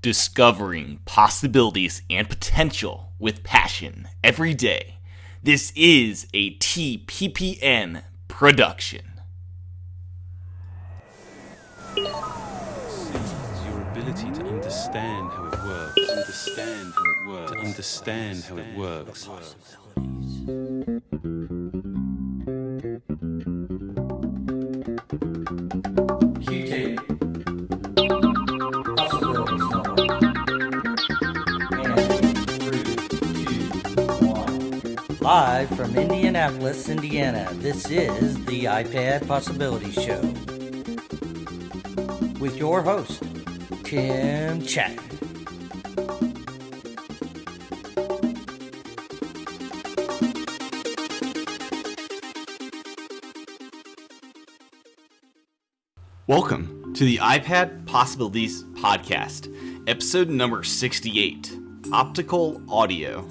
Discovering possibilities and potential with passion every day. This is a TPPN production. It's your ability to understand how it works. To understand how it works. Q-tape. Possibilities Network. And 3, 2, 1. Live from Indianapolis, Indiana, this is the iPad Possibilities Show. With your host, Tim Chapman. Welcome to the iPad Possibilities Podcast, episode number 68, Optical Audio.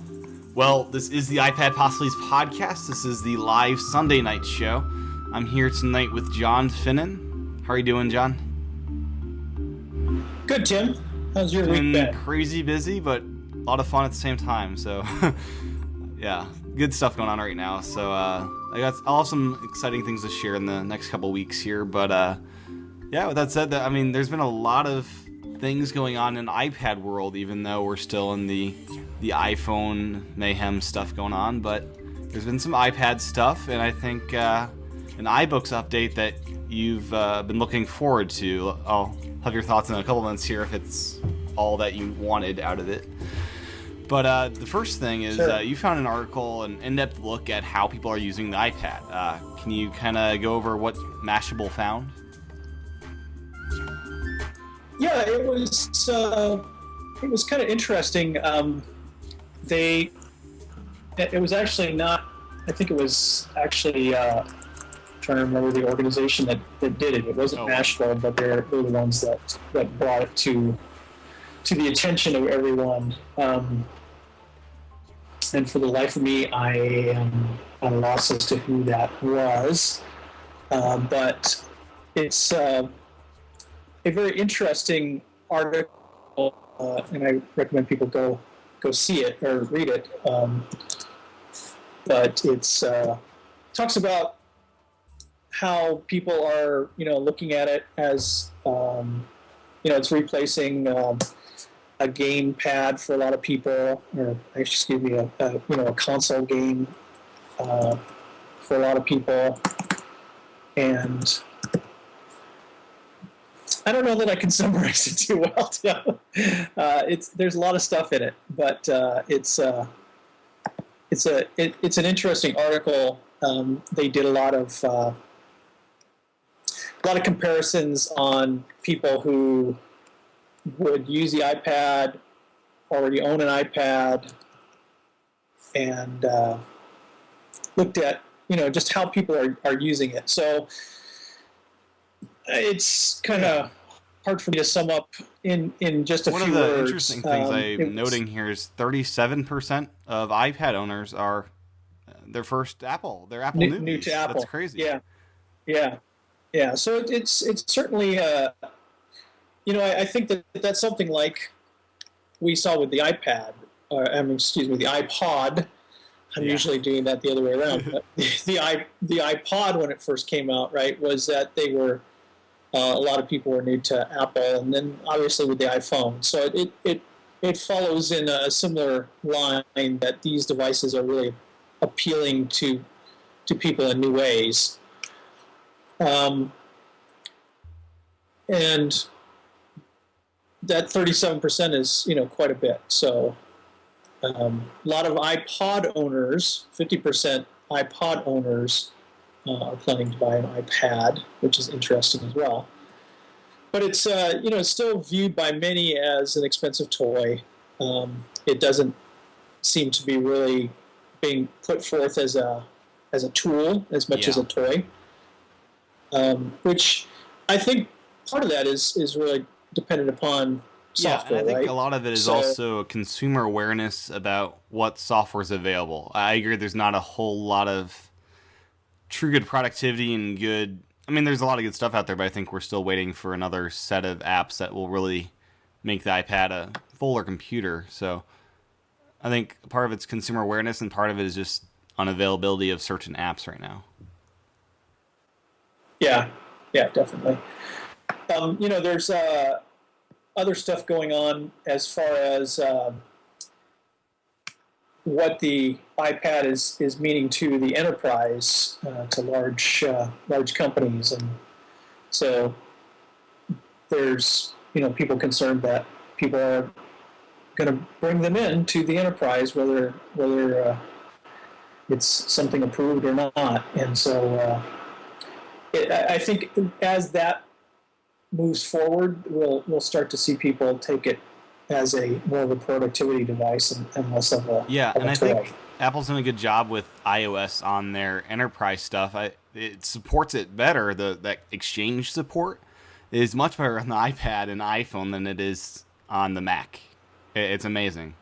Well, this is the iPad Possibilities Podcast. This is the live Sunday night show. I'm here tonight with John Finnan. How are you doing, John? Good, Tim. How's your week been? Crazy busy, but a lot of fun at the same time. So, yeah, good stuff going on right now. So, I'll have some exciting things to share in the next couple weeks here. But, yeah, with that said, there's been a lot of things going on in iPad world, even though we're still in the iPhone mayhem stuff going on. But there's been some iPad stuff, and I think an iBooks update that you've been looking forward to. I'll have your thoughts in a couple minutes here if it's all that you wanted out of it. But the first thing is you found an article, an in-depth look at how people are using the iPad. Can you kind of go over what Mashable found? Yeah, it was kind of interesting. It was actually not. I think it was actually trying to remember the organization that did it. It wasn't Mashable, but they're the ones that brought it to the attention of everyone. And for the life of me, I am at a loss as to who that was. But it's a very interesting article, and I recommend people go see it or read it. But it's talks about how people are, looking at it as, it's replacing a game pad for a lot of people, or excuse me, a console game for a lot of people, and I don't know that I can summarize it too well, Tim. There's a lot of stuff in it, but it's an interesting article. They did a lot of comparisons on people who would use the iPad, already own an iPad, and looked at just how people are using it. So it's kind of hard for me to sum up in just a few words. One of the interesting things I'm noting here is 37% of iPad owners are their first Apple. They're Apple new to Apple. That's crazy. Yeah. So it's certainly I think that's something like we saw with the iPad. The iPod. I'm usually doing that the other way around. But the iPod, when it first came out, right, was that they were a lot of people were new to Apple, and then obviously with the iPhone. So it follows in a similar line that these devices are really appealing to people in new ways. And that 37% is quite a bit. So a lot of iPod owners, 50% iPod owners, are planning to buy an iPad, which is interesting as well. But it's it's still viewed by many as an expensive toy. It doesn't seem to be really being put forth as a tool as much as a toy, which I think part of that is really dependent upon software. And I think right? a lot of it is also consumer awareness about what software is available. I agree. There's not a whole lot of true good productivity and good. There's a lot of good stuff out there, but I think we're still waiting for another set of apps that will really make the iPad a fuller computer. So I think part of it's consumer awareness and part of it is just unavailability of certain apps right now. Yeah, yeah, definitely. There's other stuff going on as far as what the iPad is meaning to the enterprise, to large companies, and so there's people concerned that people are going to bring them in to the enterprise, whether it's something approved or not, and so I think as that moves forward, we'll start to see people take it as a more of a productivity device and less of a And I toy. think Apple's doing a good job with iOS on their enterprise stuff. It supports it better. That Exchange support is much better on the iPad and iPhone than it is on the Mac. It's amazing.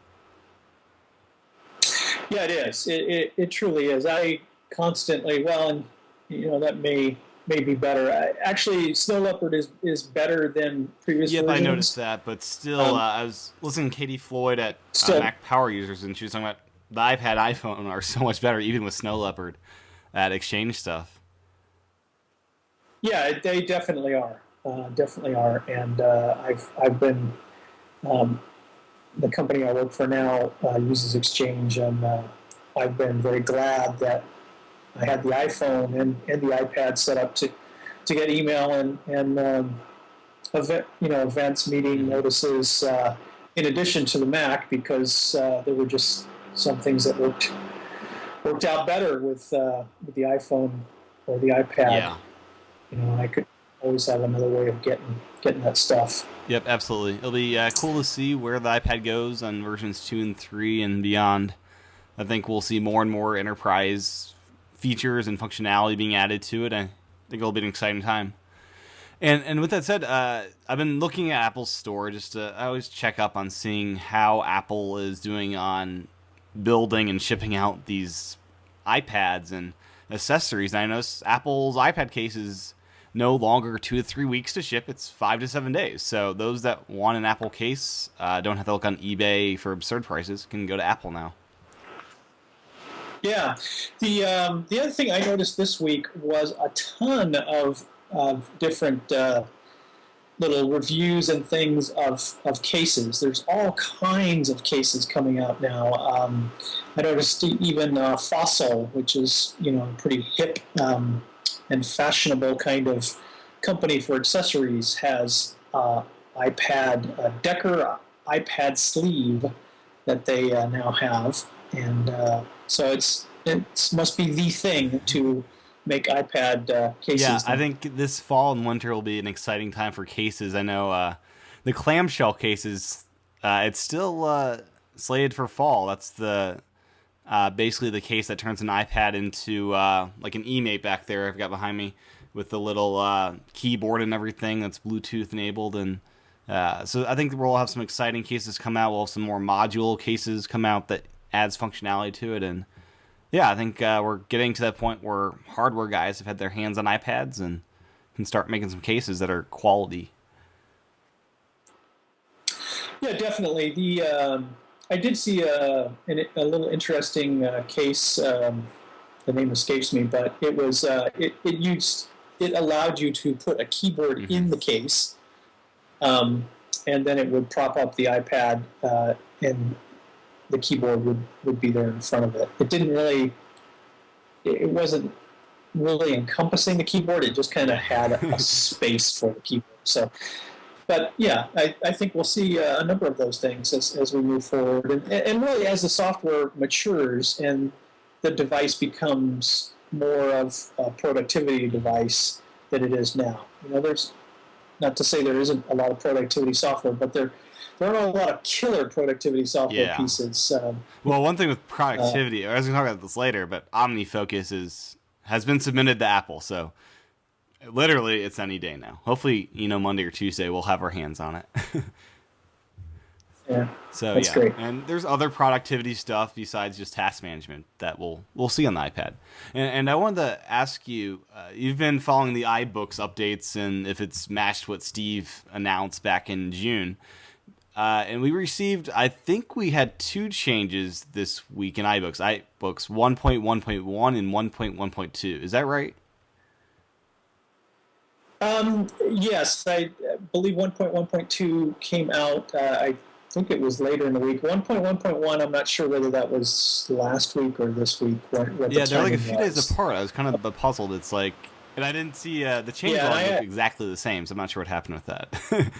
Yeah, it is. It truly is. I constantly, and that may be better. Actually, Snow Leopard is better than previous versions. I noticed that, but still, I was listening to Katie Floyd at Mac Power Users, and she was talking about the iPad, iPhone are so much better, even with Snow Leopard, at Exchange stuff. Yeah, they definitely are. And I've been the company I work for now uses Exchange, and I've been very glad that I had the iPhone and the iPad set up to get email and events, meeting notices, in addition to the Mac, because there were just some things that worked out better with the iPhone or the iPad. Yeah. I could always have another way of getting that stuff. Yep, absolutely. It'll be cool to see where the iPad goes on versions 2 and 3 and beyond. I think we'll see more and more enterprise features and functionality being added to it. I think it'll be an exciting time. And with that said, I've been looking at Apple's store just to, I always check up on seeing how Apple is doing on building and shipping out these iPads and accessories. And I noticed Apple's iPad case is no longer 2 to 3 weeks to ship. It's 5 to 7 days. So those that want an Apple case, don't have to look on eBay for absurd prices, can go to Apple now. Yeah. The other thing I noticed this week was a ton of different little reviews and things of cases. There's all kinds of cases coming out now. I noticed even Fossil, which is pretty hip and fashionable kind of company for accessories, has iPad Decker iPad sleeve that they now have, and so it must be the thing to make iPad cases. Yeah, I think this fall and winter will be an exciting time for cases. I know the clamshell cases, it's still slated for fall. That's the basically the case that turns an iPad into like an eMate back there I've got behind me with the little keyboard and everything that's Bluetooth enabled. And so I think we'll have some exciting cases come out. We'll have some more module cases come out that adds functionality to it. And yeah, I think we're getting to that point where hardware guys have had their hands on iPads and can start making some cases that are quality. Yeah, definitely. I did see a little interesting case. The name escapes me, but it was it allowed you to put a keyboard in the case, and then it would prop up the iPad and the keyboard would be there in front of it. It wasn't really encompassing the keyboard. It just kind of had a space for the keyboard. So, but yeah, I think we'll see a number of those things as we move forward. And really as the software matures and the device becomes more of a productivity device than it is now. There's, not to say there isn't a lot of productivity software, but there aren't a lot of killer productivity software pieces. Well, one thing with productivity, I was going to talk about this later, but OmniFocus has been submitted to Apple, so literally it's any day now. Hopefully, Monday or Tuesday we'll have our hands on it. Yeah, so that's great. And there's other productivity stuff besides just task management that we'll see on the iPad. And I wanted to ask you, you've been following the iBooks updates and if it's matched what Steve announced back in June. And we received, I think we had 2 changes this week in iBooks. iBooks 1.1.1 and 1.1.2. Is that right? Yes, I believe 1.1.2 came out. I think it was later in the week. 1.1.1, I'm not sure whether that was last week or this week. What Yeah, the they're like a timing few was. days apart. I was kind of puzzled. It's like, and I didn't see the change log look exactly the same, so I'm not sure what happened with that.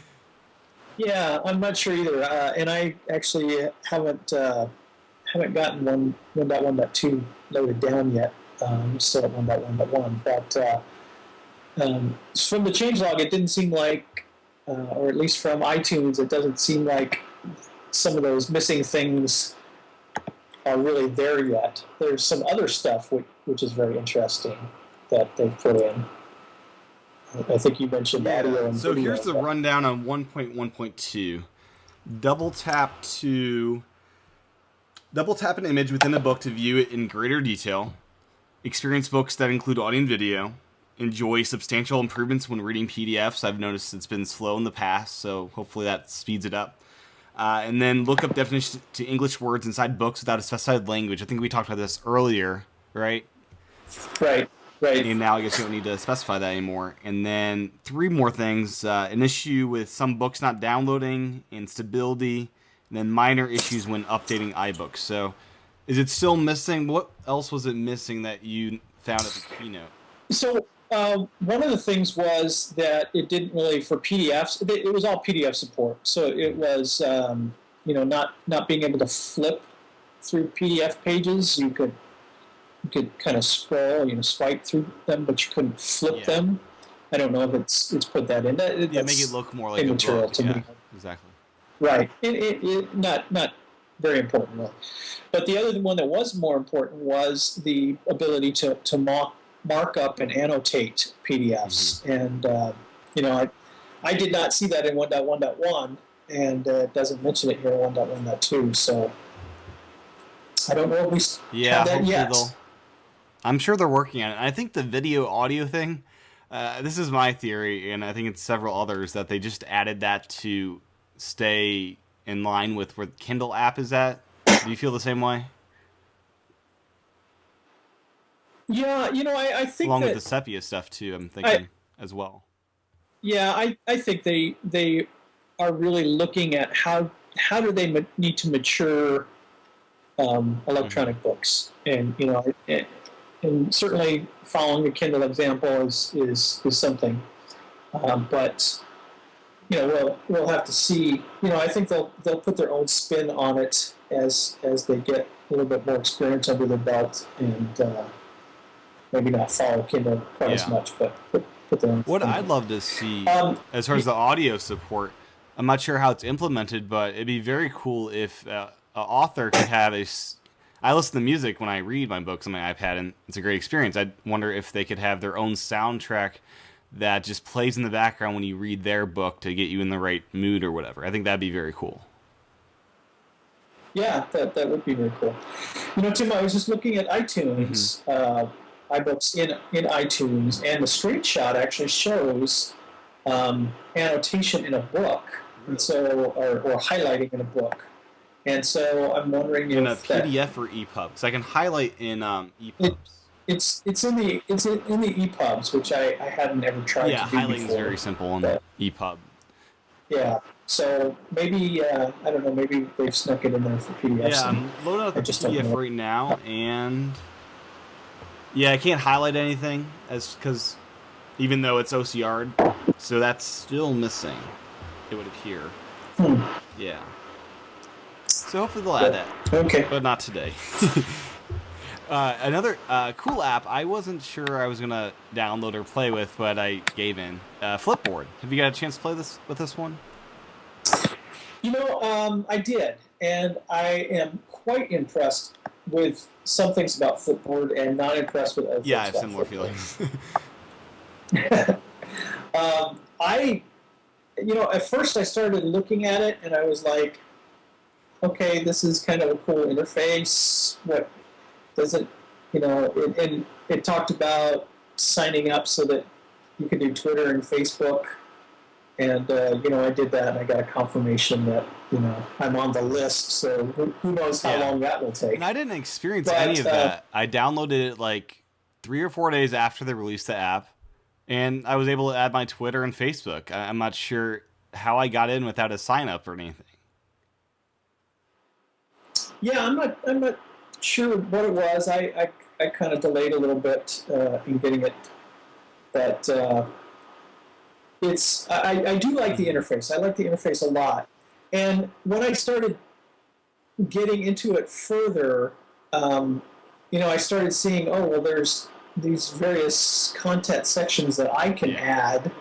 Yeah, I'm not sure either. And I actually haven't gotten 1.1.2 loaded down yet. I'm still at 1.1.1. But from the changelog, it didn't seem like, or at least from iTunes, it doesn't seem like some of those missing things are really there yet. There's some other stuff which is very interesting that they've put in. I think you mentioned audio and so video. here's the rundown on 1.1.2. Double tap an image within a book to view it in greater detail. Experience books that include audio and video. Enjoy substantial improvements when reading PDFs. I've noticed it's been slow in the past, so hopefully that speeds it up. And then look up definitions to English words inside books without a specified language. I think we talked about this earlier, right? Right. And now I guess you don't need to specify that anymore. And then 3 more things. An issue with some books not downloading, and stability, and then minor issues when updating iBooks. So is it still missing? What else was it missing that you found at the keynote? So one of the things was that it didn't really, for PDFs, it was all PDF support. So it was, not being able to flip through PDF pages. You could kind of scroll, swipe through them, but you couldn't flip them. I don't know if it's put that in. Make it look more like a book. To me. Exactly. Right. It not very important, really. But the other one that was more important was the ability to mark up and annotate PDFs. Mm-hmm. And, I did not see that in 1.1.1, and it doesn't mention it here in 1.1.2, so I don't know if we have that yet. I'm sure they're working on it. I think the video-audio thing, this is my theory, and I think it's several others, that they just added that to stay in line with where the Kindle app is at. Do you feel the same way? Yeah, I think along with the sepia stuff too, I'm thinking as well. Yeah, I think they are really looking at how do they need to mature electronic books, and and certainly following the Kindle example is something, but we'll have to see. I think they'll put their own spin on it as they get a little bit more experience under their belt, and maybe not follow Kindle quite as much, but put their own. What I'd love to see as far as the audio support, I'm not sure how it's implemented, but it'd be very cool if an author could have I listen to music when I read my books on my iPad, and it's a great experience. I wonder if they could have their own soundtrack that just plays in the background when you read their book to get you in the right mood or whatever. I think that'd be very cool. Yeah, that would be very cool. Tim, I was just looking at iTunes, iBooks in iTunes, and the screenshot actually shows annotation in a book, and so or highlighting in a book. And so I'm wondering in if a PDF or EPUB. So I can highlight in EPUBs. It's in the EPUBs, which I hadn't ever tried to do before. Yeah, highlighting is very simple in EPUB. Yeah, so maybe I don't know. Maybe they've snuck it in there for PDFs. Yeah, I'm loading up the PDF right now, and I can't highlight anything because even though it's OCR'd, so that's still missing. It would appear. Yeah. So hopefully they'll add that. Okay. But not today. Another cool app I wasn't sure I was going to download or play with, but I gave in. Flipboard. Have you got a chance to play with this one? I did. And I am quite impressed with some things about Flipboard and not impressed with other things. Yeah, I have similar feelings. At first I started looking at it and I was like, okay, this is kind of a cool interface. What does it, and it talked about signing up so that you could do Twitter and Facebook, And I did that, and I got a confirmation that I'm on the list. So who knows how long that will take? And I didn't experience any of that. I downloaded it like 3 or 4 days after they released the app, and I was able to add my Twitter and Facebook. I'm not sure how I got in without a sign up or anything. Yeah, I'm not sure what it was. I kind of delayed a little bit in getting it, but I do like the interface. I like the interface a lot. And when I started getting into it further, I started seeing, there's these various content sections that I can add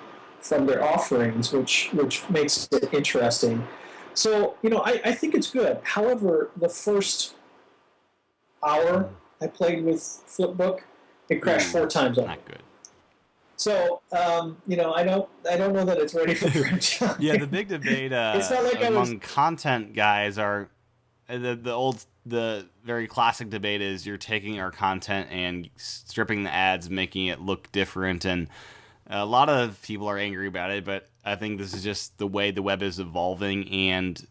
from their offerings, which makes it interesting. So, I think it's good. However, the first hour I played with Flipbook, it crashed 4 times on me. Not good. So, I don't know that it's ready for prime time. Yeah, the big debate it's not like among content guys are the very classic debate is you're taking our content and stripping the ads, making it look different, and a lot of people are angry about it, but I think this is just the way the web is evolving, and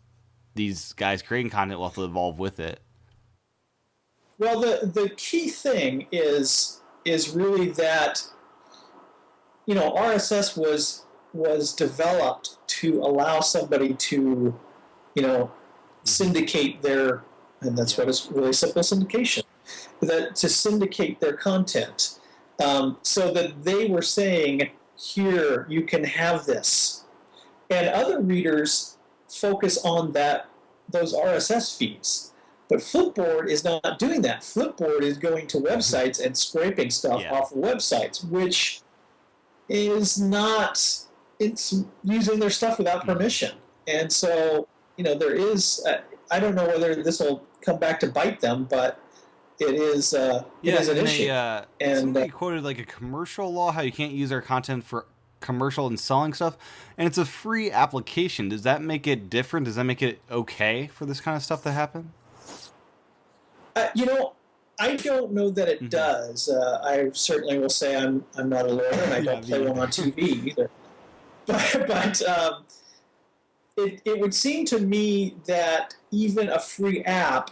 these guys creating content will have to evolve with it. Well, the key thing is really that RSS was developed to allow somebody to syndicate their, and that's what is really simple syndication, that to syndicate their content, so that they were saying, here, you can have this. And other readers focus on those RSS feeds. But Flipboard is not doing that. Flipboard is going to websites and scraping stuff off of websites, which is not, it's using their stuff without permission. And so, there is, I don't know whether this will come back to bite them, but it is an issue. Somebody quoted like a commercial law, how you can't use our content for commercial and selling stuff, and it's a free application. Does that make it different? Does that make it okay for this kind of stuff to happen? I don't know that it does. I certainly will say I'm not a lawyer, and I don't play one on TV either. But it would seem to me that even a free app,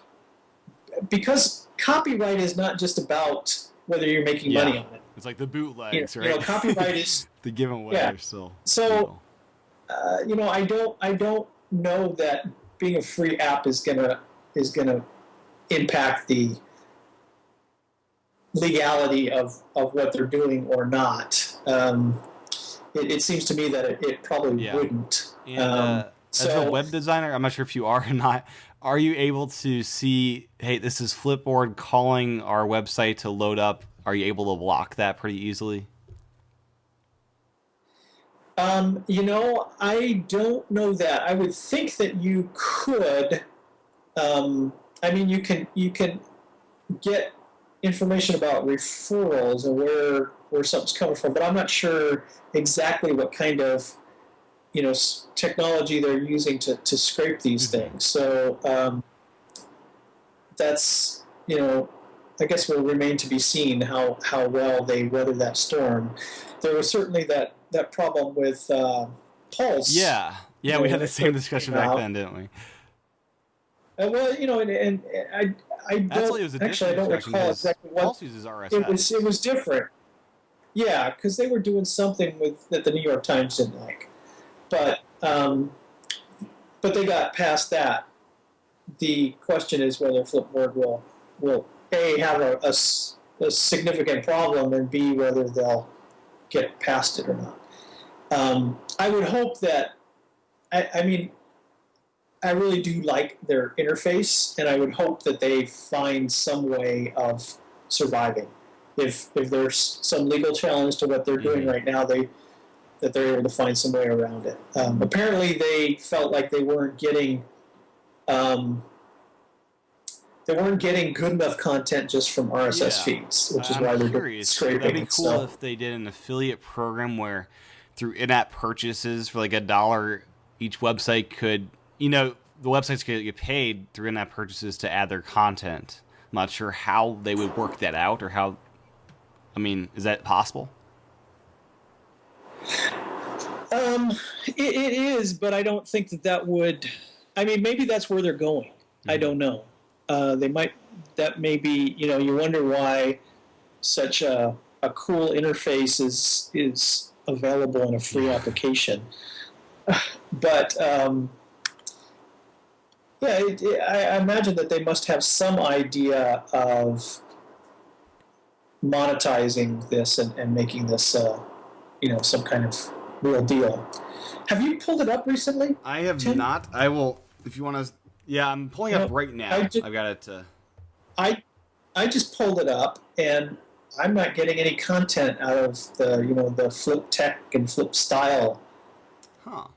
because copyright is not just about whether you're making money on it. It's like the bootlegs, right? Copyright is the giveaway are still. So, I don't know that being a free app is gonna impact the legality of what they're doing or not. It seems to me that it probably wouldn't. And, as a web designer, I'm not sure if you are or not, are you able to see, hey, this is Flipboard calling our website to load up? Are you able to block that pretty easily? I don't know that. I would think that you could. You can get information about referrals and where something's coming from, but I'm not sure exactly what kind of technology they're using to scrape these things. So that's I guess will remain to be seen how well they weather that storm. There was certainly that problem with Pulse. Yeah, we had the same discussion back then, didn't we? And I don't recall exactly what Pulse uses RSS. It was different. Yeah, because they were doing something that the New York Times didn't like, but they got past that. The question is whether Flipboard will A, have a significant problem, and B, whether they'll get past it or not. I would hope that. I really do like their interface, and I would hope that they find some way of surviving. If there's some legal challenge to what they're doing right now, that they're able to find some way around it. Apparently, they felt like they weren't getting good enough content just from RSS feeds, which is why they're doing scraping. That'd be cool if they did an affiliate program where, through in-app purchases for like $1, each website could, the websites could get paid through in-app purchases to add their content. I'm not sure how they would work that out, or how. Is that possible? It is, but I don't think that would. I mean, maybe that's where they're going. Mm-hmm. I don't know. They might. That may be. You wonder why such a cool interface is available in a free application. But I imagine that they must have some idea of monetizing this and making this, some kind of real deal. Have you pulled it up recently? I have Tim? not. I will, if you want to. Yeah, I'm pulling up right now. I've got it. I just pulled it up, and I'm not getting any content out of the Flip Tech and Flip Style. Huh.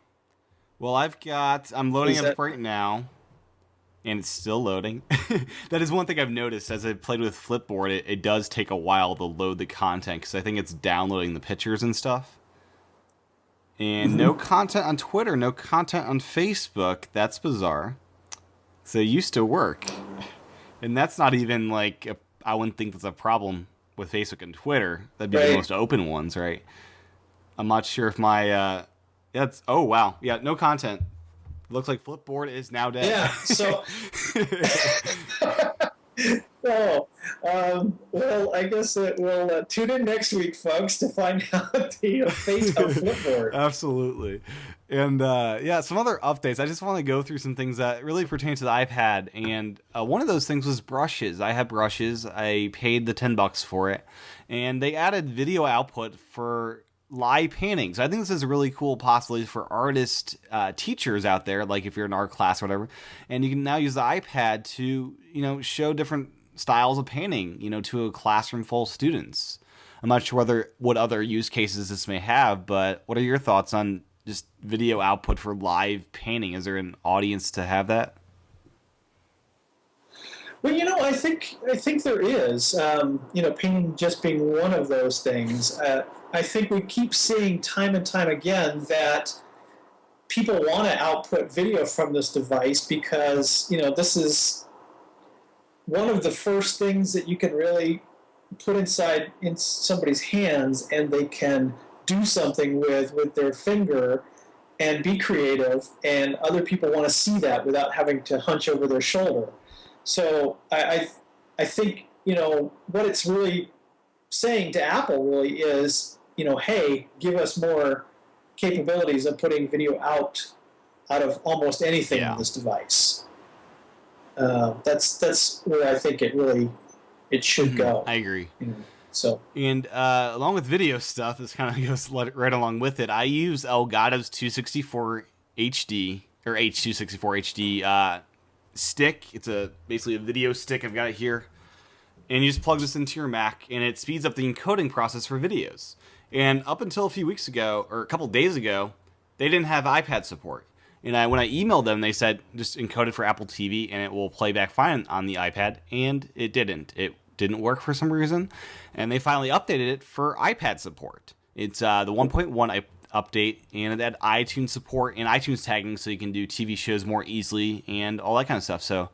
Well, I'm loading it right now, and it's still loading. That is one thing I've noticed as I've played with Flipboard. It does take a while to load the content, because I think it's downloading the pictures and stuff. And no content on Twitter, no content on Facebook. That's bizarre. So it used to work. And that's not even I wouldn't think that's a problem with Facebook and Twitter. That'd be the most open ones, right? I'm not sure if my... oh, wow. Yeah, no content. Looks like Flipboard is now dead. Yeah, so... well, I guess we'll tune in next week, folks, to find out the fate of Flipboard. Absolutely. And, some other updates. I just want to go through some things that really pertain to the iPad. And one of those things was brushes. I have brushes. I paid the $10 for it. And they added video output for live paintings. I think this is a really cool possibility for artist teachers out there, like if you're in art class or whatever. And you can now use the iPad to, show different styles of painting, to a classroom full of students. I'm not sure what other use cases this may have, but what are your thoughts on just video output for live painting? Is there an audience to have that? Well, I think there is. Painting just being one of those things. I think we keep seeing time and time again that people want to output video from this device because, this is one of the first things that you can really put in somebody's hands, and they can do something with their finger and be creative, and other people want to see that without having to hunch over their shoulder. So I think, what it's really saying to Apple really is, hey, give us more capabilities of putting video out of almost anything on this device. That's where I think it should go. I agree. So and along with video stuff, this kind of goes right along with it. I use Elgato's 264 HD or H264 HD stick. It's basically a video stick. I've got it here, and you just plug this into your Mac, and it speeds up the encoding process for videos. And up until a few weeks ago, or a couple days ago, they didn't have iPad support. And when I emailed them, they said just encode it for Apple TV, and it will play back fine on the iPad. And it didn't. It didn't work for some reason. And they finally updated it for iPad support. It's the 1.1 update, and it had iTunes support and iTunes tagging, so you can do TV shows more easily and all that kind of stuff. So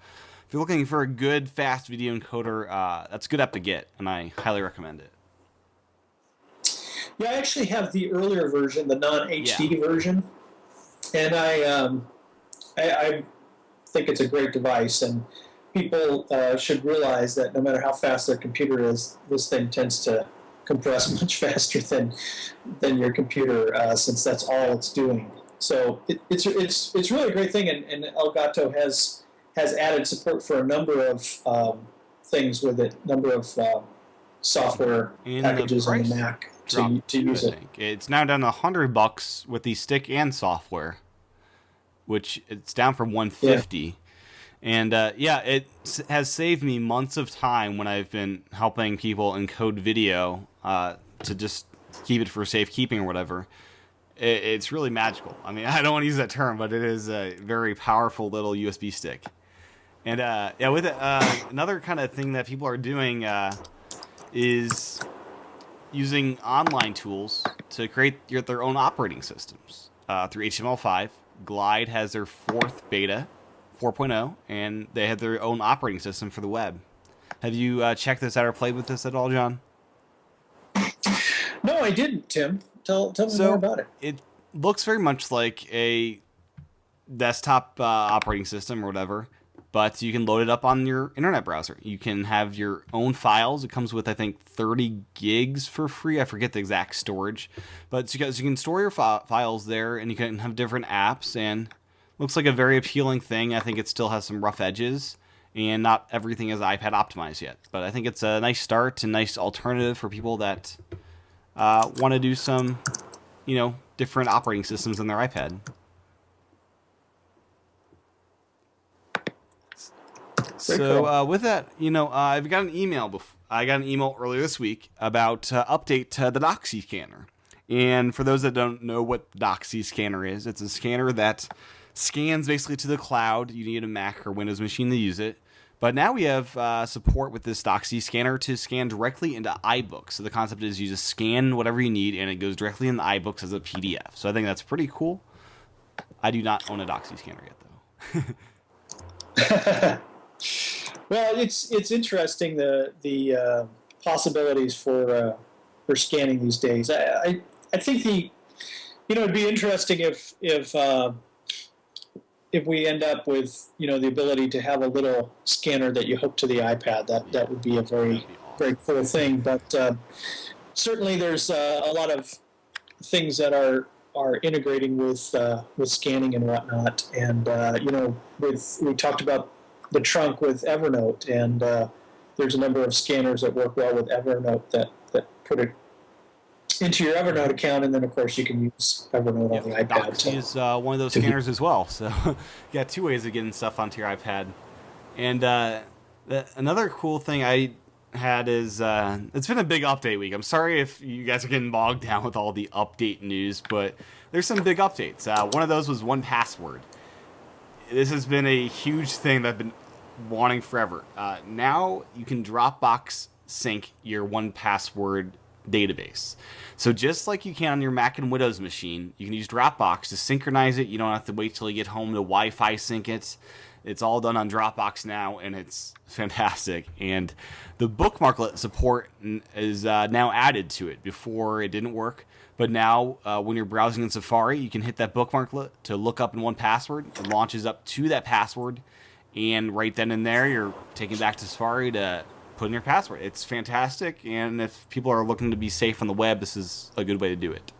if you're looking for a good, fast video encoder, that's a good app to get, and I highly recommend it. Yeah, I actually have the earlier version, the non-HD version, and I think it's a great device, and people should realize that no matter how fast their computer is, this thing tends to compress much faster than your computer, since that's all it's doing. So it's really a great thing, and Elgato has added support for a number of things with it, number of software packages on the Mac to use it. It's now down to $100 with the stick and software, which it's down from $150. Yeah. And it has saved me months of time when I've been helping people encode video to just keep it for safekeeping or whatever. It's really magical. I mean, I don't want to use that term, but it is a very powerful little USB stick. And with it, another kind of thing that people are doing is using online tools to create their own operating systems through HTML5. Glide has their fourth beta, 4.0, and they have their own operating system for the web. Have you checked this out or played with this at all, John? No, I didn't, Tim. Tell me more about it. looks very much like a desktop operating system or whatever, but you can load it up on your internet browser. You can have your own files. It comes with, I think, 30 gigs for free. I forget the exact storage, but you can store your files there, and you can have different apps, and looks like a very appealing thing. I think it still has some rough edges, and not everything is iPad optimized yet, but I think it's a nice start and nice alternative for people that want to do some, different operating systems on their iPad. So with that, I've got an email. I got an email earlier this week about update to the Doxy scanner. And for those that don't know what Doxy scanner is, it's a scanner that scans basically to the cloud. You need a Mac or Windows machine to use it. But now we have support with this Doxy scanner to scan directly into iBooks. So the concept is you just scan whatever you need, and it goes directly in the iBooks as a PDF. So I think that's pretty cool. I do not own a Doxy scanner yet, though. Well, it's interesting the possibilities for scanning these days. I think it'd be interesting if we end up with the ability to have a little scanner that you hook to the iPad. That would be a very cool thing. But certainly there's a lot of things that are integrating with scanning and whatnot. And we talked about the trunk with Evernote, and there's a number of scanners that work well with Evernote that put it into your Evernote account, and then of course you can use Evernote on the iPad. Doxy is one of those scanners as well, so you got two ways of getting stuff onto your iPad. And another cool thing I had is it's been a big update week. I'm sorry if you guys are getting bogged down with all the update news, but there's some big updates. One of those was 1Password. This has been a huge thing that I've been wanting forever. Now you can Dropbox sync your 1Password database. So just like you can on your Mac and Windows machine, you can use Dropbox to synchronize it. You don't have to wait till you get home to Wi-Fi sync it. It's all done on Dropbox now, and it's fantastic. And the bookmarklet support is now added to it. Before it didn't work, but now when you're browsing in Safari, you can hit that bookmarklet to look up in 1Password. It launches up to that password, and right then and there, you're taken back to Safari to put in your password. It's fantastic, and if people are looking to be safe on the web, this is a good way to do it.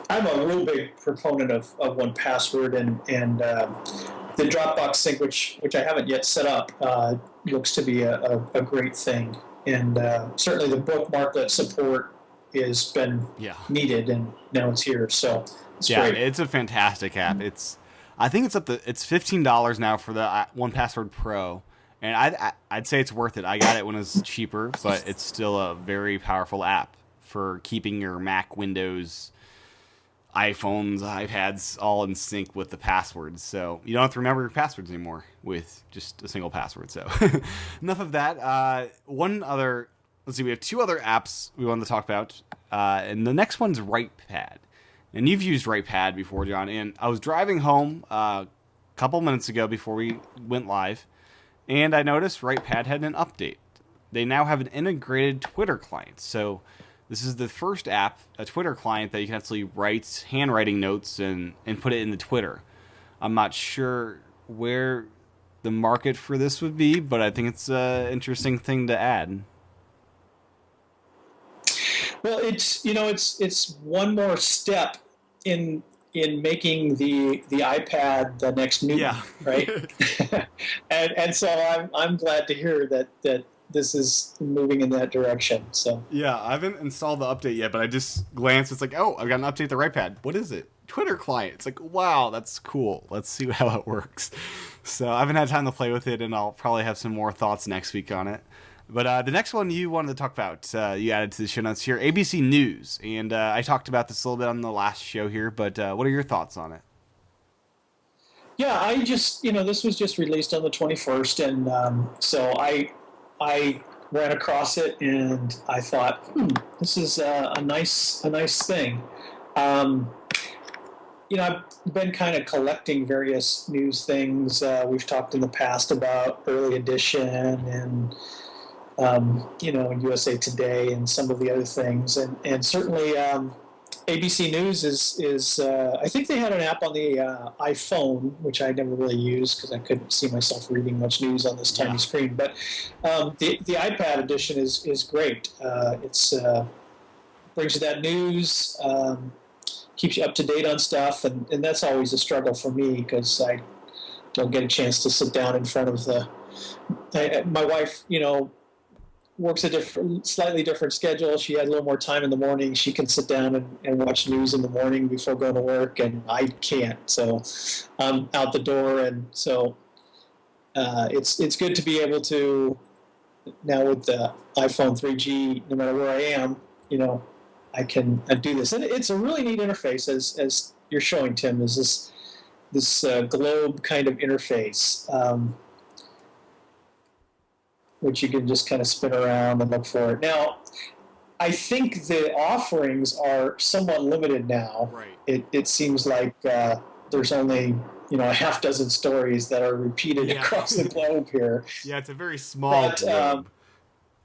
I'm a real big proponent of 1Password, and the Dropbox sync, which I haven't yet set up, looks to be a great thing. And certainly the bookmarklet support has been needed, and now it's here. So it's great. It's a fantastic app. I think it's $15 now for the 1Password Pro. And I'd say it's worth it. I got it when it was cheaper, but it's still a very powerful app for keeping your Mac, Windows, iPhones, iPads all in sync with the passwords. So you don't have to remember your passwords anymore with just a single password. So enough of that. We have two other apps we wanted to talk about. And the next one's WritePad. And you've used WritePad before, John. And I was driving home a couple minutes ago before we went live, and I noticed WritePad had an update. They now have an integrated Twitter client. So this is the first app, a Twitter client, that you can actually write handwriting notes and put it into Twitter. I'm not sure where the market for this would be, but I think it's an interesting thing to add. Well, it's one more step in making the iPad the next new one, right? and so I'm glad to hear that this is moving in that direction. So I haven't installed the update yet, but I just glanced. It's like, oh, I've got an update to WritePad. What is it? Twitter client. It's like, wow, that's cool. Let's see how it works. So I haven't had time to play with it, and I'll probably have some more thoughts next week on it. But the next one you wanted to talk about, you added to the show notes here, ABC News. And I talked about this a little bit on the last show here, but what are your thoughts on it? Yeah, I just, this was just released on the 21st, and so I ran across it, and I thought, this is a nice thing. I've been kind of collecting various news things. We've talked in the past about Early Edition and USA Today and some of the other things. And certainly ABC News is I think they had an app on the iPhone, which I never really used because I couldn't see myself reading much news on this tiny screen. But the iPad edition is great. It's brings you that news, keeps you up to date on stuff, and that's always a struggle for me because I don't get a chance to sit down in front of my wife, works a slightly different schedule. She had a little more time in the morning. She can sit down and watch news in the morning before going to work, and I can't. So I'm out the door, and so it's good to be able to now with the iPhone 3G, no matter where I am, I can do this, and it's a really neat interface as you're showing, Tim. Is this globe kind of interface. Which you can just kind of spin around and look for it. Now, I think the offerings are somewhat limited now. Right. It seems like there's only a half dozen stories that are repeated across the globe here. Yeah, it's a very small globe.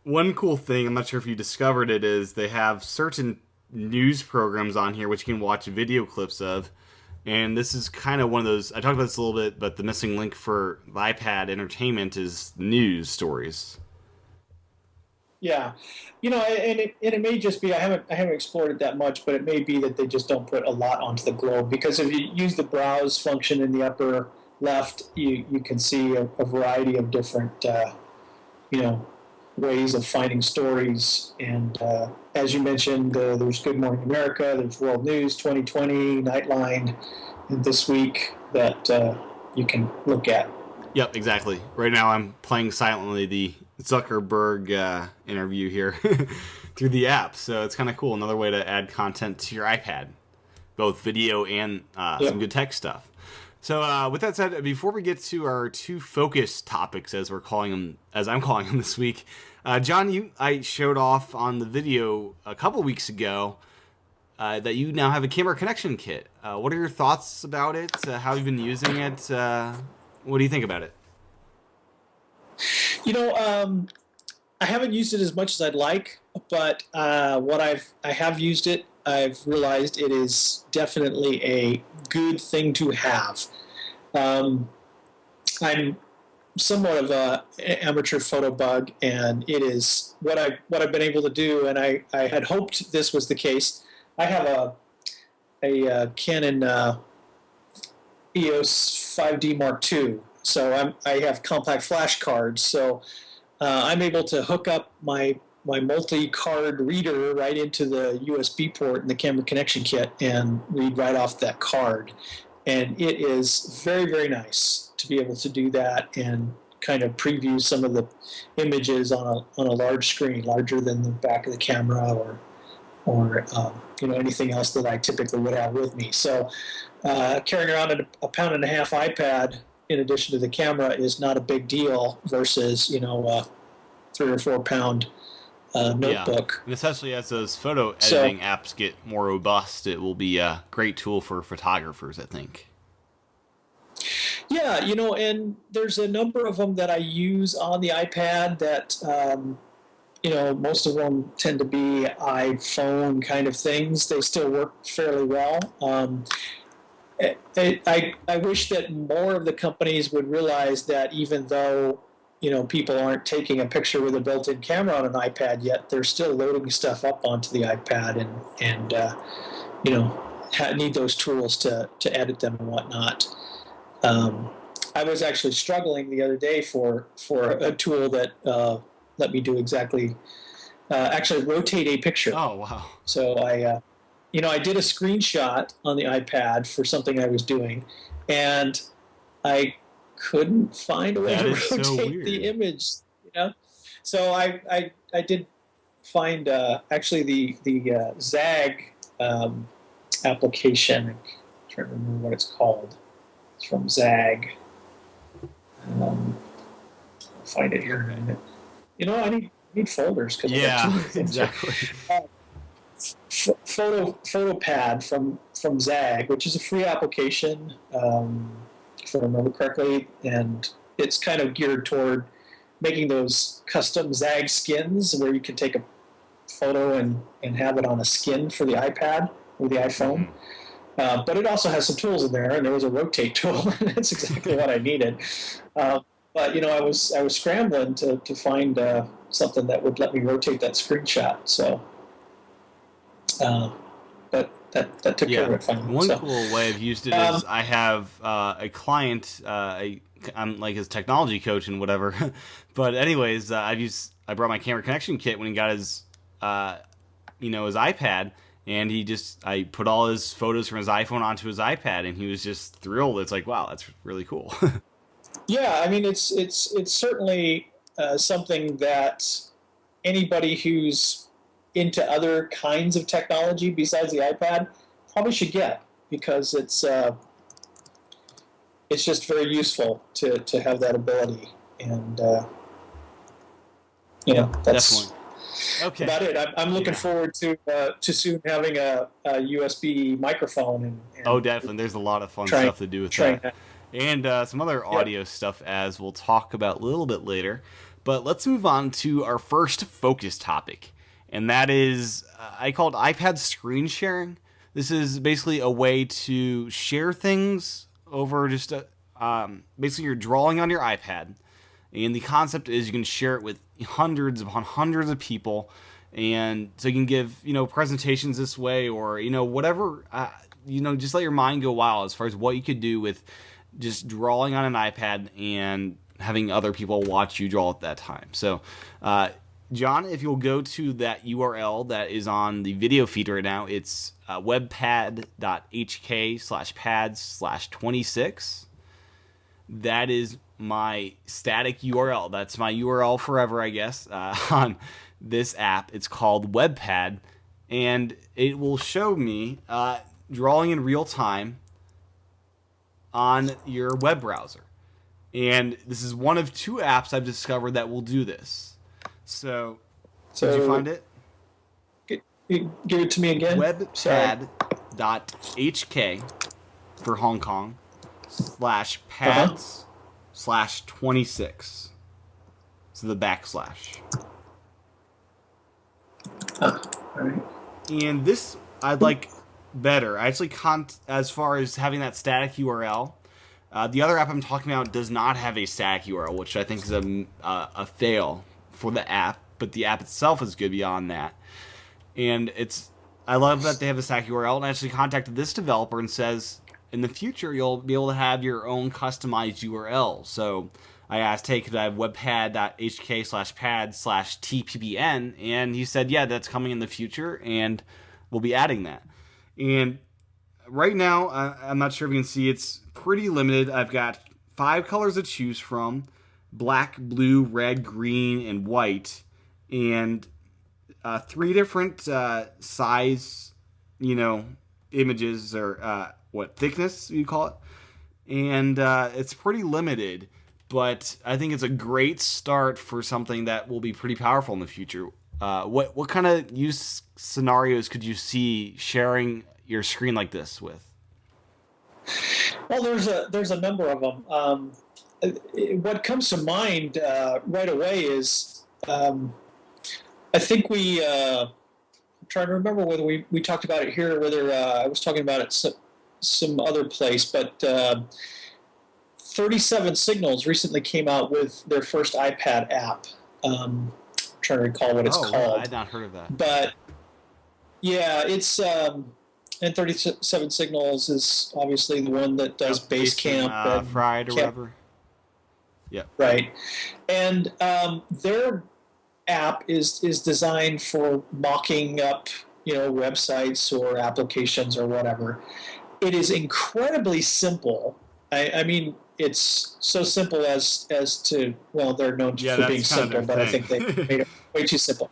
One cool thing, I'm not sure if you discovered it, is they have certain news programs on here which you can watch video clips of. And this is kind of one of those, I talked about this a little bit, but the missing link for the iPad entertainment is news stories. Yeah. And it may just be, I haven't explored it that much, but it may be that they just don't put a lot onto the globe, because if you use the browse function in the upper left, you can see a variety of different, ways of finding stories. And as you mentioned, there's Good Morning America, there's World News, 2020, Nightline, and This Week that you can look at. Yep, exactly. Right now I'm playing silently the Zuckerberg interview here through the app, so it's kind of cool. Another way to add content to your iPad, both video and some good tech stuff. So with that said, before we get to our two focus topics, as I'm calling them this week, John, I showed off on the video a couple weeks ago that you now have a camera connection kit. What are your thoughts about it? How have you been using it? What do you think about it? I haven't used it as much as I'd like, but I have used it. I've realized it is definitely a good thing to have. I'm somewhat of an amateur photo bug, and it is what I've been able to do. And I had hoped this was the case. I have a Canon EOS 5D Mark II, so I have compact flash cards. So I'm able to hook up my multi-card reader right into the USB port in the camera connection kit and read right off that card. And it is very, very nice to be able to do that and kind of preview some of the images on a large screen, larger than the back of the camera or anything else that I typically would have with me. So carrying around a 1.5 pound iPad in addition to the camera is not a big deal versus 3 or 4 pound notebook. Yeah. And especially as those photo editing apps get more robust, it will be a great tool for photographers, I think. Yeah, and there's a number of them that I use on the iPad that, most of them tend to be iPhone kind of things. They still work fairly well. I wish that more of the companies would realize that even though people aren't taking a picture with a built-in camera on an iPad yet, they're still loading stuff up onto the iPad and need those tools to edit them and whatnot. I was actually struggling the other day for a tool that let me do exactly, actually rotate a picture. Oh, wow. So I did a screenshot on the iPad for something I was doing, and I couldn't find a way to rotate the image. So I did find actually the ZAG application. I'm trying to remember what it's called. It's from ZAG. I'll find it here in a minute. I need folders. Exactly. PhotoPad from ZAG, which is a free application, if I remember correctly, and it's kind of geared toward making those custom ZAG skins where you can take a photo and have it on a skin for the iPad with the iPhone. But it also has some tools in there, and there was a rotate tool, and that's exactly what I needed. But I was scrambling to find something that would let me rotate that screenshot. So, but that took care of it finally. One So, cool way I've used it is I have a client. I'm like his technology coach and whatever. But anyways, I brought my camera connection kit when he got his his iPad. And I put all his photos from his iPhone onto his iPad, and he was just thrilled. It's like, wow, that's really cool. yeah, I mean, it's certainly something that anybody who's into other kinds of technology besides the iPad probably should get, because it's just very useful to have that ability, and that's. Definitely. Okay. About it. I'm looking forward to soon having a USB microphone. And oh, definitely. There's a lot of fun stuff to do with that. And some other audio stuff, as we'll talk about a little bit later. But let's move on to our first focus topic. And that is, I call it iPad screen sharing. This is basically a way to share things over just basically you're drawing on your iPad. And the concept is you can share it with hundreds upon hundreds of people, and so you can give presentations this way, or whatever, just let your mind go wild as far as what you could do with just drawing on an iPad and having other people watch you draw at that time. So, John, if you'll go to that URL that is on the video feed right now, it's webpad.hk/pads/26. That is my static URL. That's my URL forever, I guess, on this app. It's called WebPad, and it will show me drawing in real time on your web browser. And this is one of two apps I've discovered that will do this. So did you find it? Give it to me again. Webpad.hk for Hong Kong /pads/26. So the backslash. All right. And this I'd like better. I actually as far as having that static URL. The other app I'm talking about does not have a static URL, which I think is a fail for the app. But the app itself is good beyond that. And I love that they have a static URL. And I actually contacted this developer and says, in the future, you'll be able to have your own customized URL. So I asked, hey, could I have webpad.hk/pads/tppn? And he said, yeah, that's coming in the future, and we'll be adding that. And right now, I'm not sure if you can see, it's pretty limited. I've got 5 colors to choose from: black, blue, red, green, and white. And 3 different size, images, or thickness you call it. And it's pretty limited, but I think it's a great start for something that will be pretty powerful in the future. What kind of use scenarios could you see sharing your screen like this with? Well, there's a number of them. What comes to mind right away is I think I'm trying to remember whether we talked about it here or whether I was talking about it some other place, but 37 Signals recently came out with their first iPad app. I'm trying to recall what it's called. I had not heard of that. But yeah, it's and 37 Signals is obviously the one that does Basecamp and Fried or whatever. Yeah. Right, and their app is designed for mocking up websites or applications or whatever. It is incredibly simple. I mean, it's so simple as to, well, they're known for being simple, but I think they made it way too simple.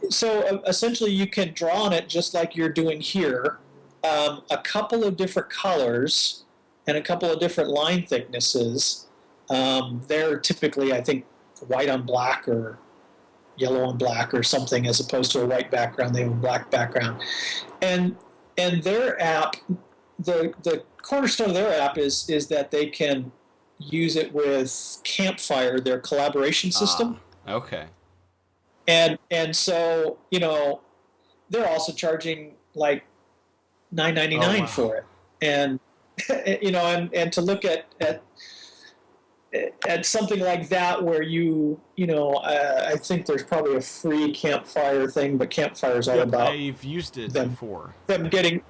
So essentially, you can draw on it just like you're doing here, a couple of different colors and a couple of different line thicknesses. They're typically, I think, white on black or yellow on black or something, as opposed to a white background. They have a black background, and their app, the cornerstone of their app is that they can use it with Campfire, their collaboration system. Okay. And so they're also charging like $9.99 wow. for it, and and to look at something like that where I think there's probably a free campfire thing, but campfire's all Yep, about I've used it them before. them getting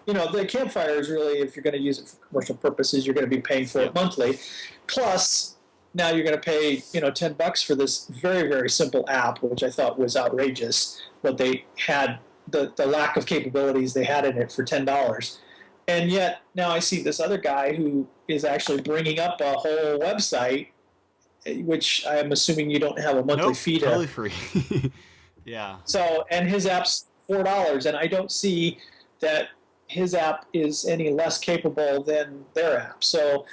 the campfire is really, if you're going to use it for commercial purposes, you're going to be paying for it monthly. Plus, now you're going to pay $10 for this very, very simple app, which I thought was outrageous. What they had, the lack of capabilities they had in it for $10. And yet now I see this other guy who is actually bringing up a whole website, which I'm assuming you don't have a monthly fee to. Totally free. Yeah. So, and his app's $4, and I don't see that his app is any less capable than their app. So,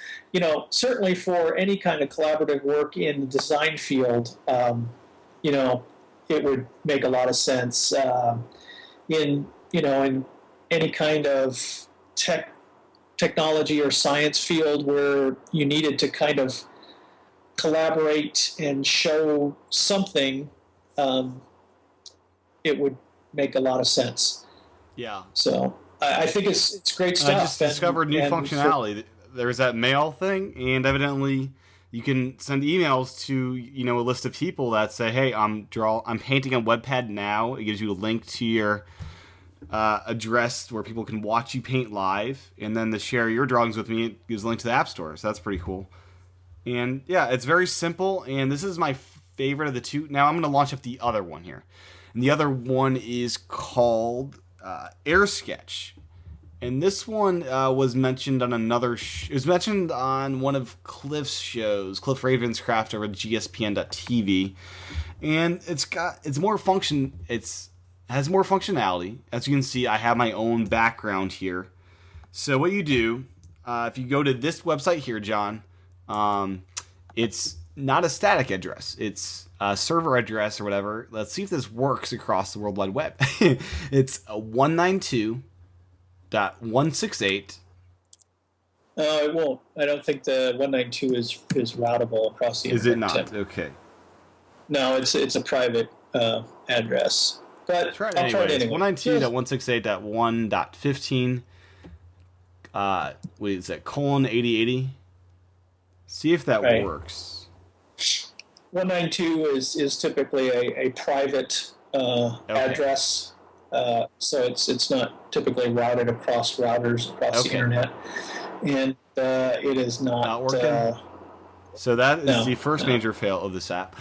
certainly for any kind of collaborative work in the design field, it would make a lot of sense. In any kind of technology or science field where you needed to kind of collaborate and show something, it would make a lot of sense. Yeah. So I think it's great stuff. I just discovered new functionality. There's that mail thing, and evidently you can send emails to a list of people that say, "Hey, I'm painting on WebPad now." It gives you a link to your address where people can watch you paint live, and then to share your drawings with me, it gives a link to the App Store. So that's pretty cool. And yeah, it's very simple, and this is my favorite of the two. Now I'm going to launch up the other one here, and the other one is called AirSketch. And this one was mentioned on it was mentioned on one of Cliff's shows, Cliff Ravenscraft over at gspn.tv. And it has more functionality. As you can see, I have my own background here. So what you do, if you go to this website here, John, it's not a static address. It's a server address or whatever. Let's see if this works across the World Wide Web. It's 192.168. It won't. I don't think the 192 is routable across the internet. Is it not? Okay. No, it's a private address. But I'll try it anyway. 192.168.1.15. What is that? :8080. See if that works. 192 is typically a private address, so it's not typically routed across routers across the internet, and it is not working. So that is the first major fail of this app.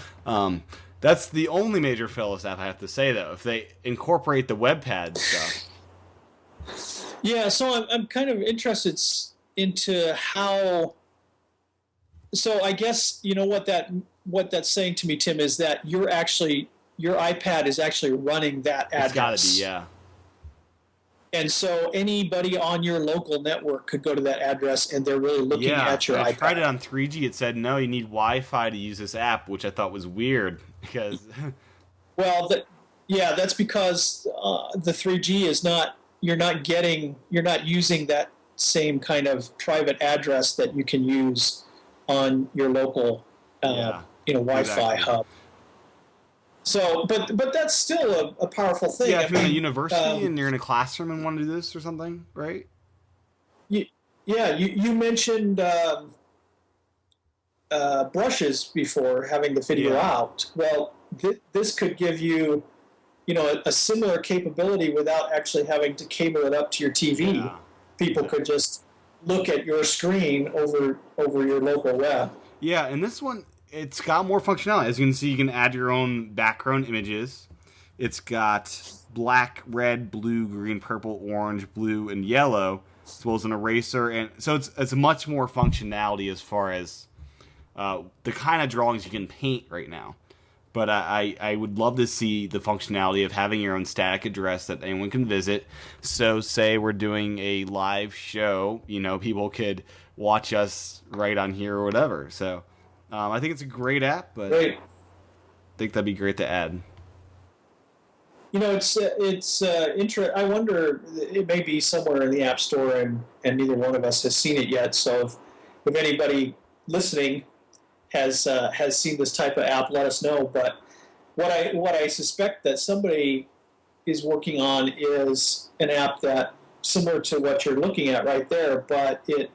That's the only major fail of this app, I have to say, though. If they incorporate the WebPad stuff. Yeah, so I'm kind of interested into how. So I guess what that's saying to me, Tim, is that your iPad is actually running that address. It's got to be, yeah. And so anybody on your local network could go to that address, and they're really looking at your iPad. I tried it on 3G. It said, no, you need Wi-Fi to use this app, which I thought was weird because. Well, that's because the 3G is not. You're not using that same kind of private address that you can use on your local, Wi-Fi hub. So, but that's still a powerful thing. Yeah, if you're in a university and you're in a classroom and want to do this or something, right? You mentioned brushes before, having the video out. Well, this could give you, a similar capability without actually having to cable it up to your TV. Yeah. People could just look at your screen over your local web. Yeah, and this one, it's got more functionality. As you can see, you can add your own background images. It's got black, red, blue, green, purple, orange, blue, and yellow, as well as an eraser. And so it's much more functionality as far as the kind of drawings you can paint right now. But I would love to see the functionality of having your own static address that anyone can visit. So say we're doing a live show, people could watch us right on here or whatever. So I think it's a great app, but I think that'd be great to add. It's interesting. I wonder, it may be somewhere in the App Store, and neither one of us has seen it yet. So if anybody listening has seen this type of app, let us know. But what I suspect that somebody is working on is an app that similar to what you're looking at right there, but it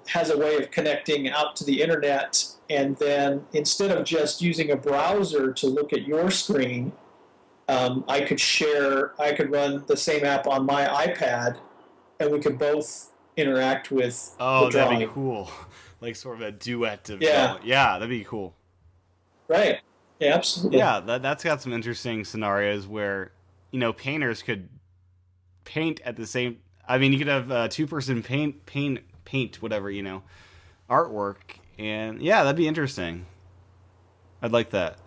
has a way of connecting out to the internet, and then instead of just using a browser to look at your screen, I could run the same app on my iPad, and we could both interact with the drawing. That'd be cool. Like sort of a duet of Yeah. drawing. Yeah, that'd be cool. Right. Yeah, absolutely. Yeah, that's got some interesting scenarios where, painters could paint at the same. I mean, you could have a two-person paint whatever, artwork, and yeah, that'd be interesting. I'd like that.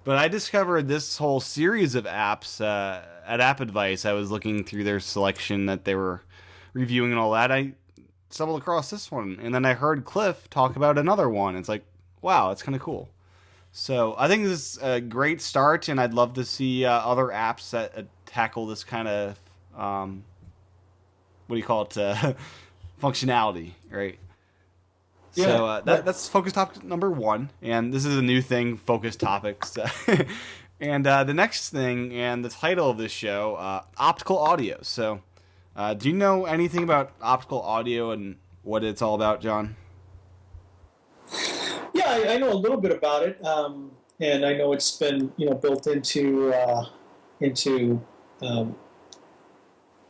But I discovered this whole series of apps at App Advice. I was looking through their selection that they were reviewing and all that. I stumbled across this one, and then I heard Cliff talk about another one. It's like, wow, it's kind of cool. So I think this is a great start, and I'd love to see other apps that tackle this kind of what do you call it, functionality, right? Yeah. So that's focus topic number 1, and this is a new thing, focus topics. And the next thing, and the title of this show, optical audio. So do you know anything about optical audio and what it's all about, John? Yeah, I know a little bit about it, and I know it's been built into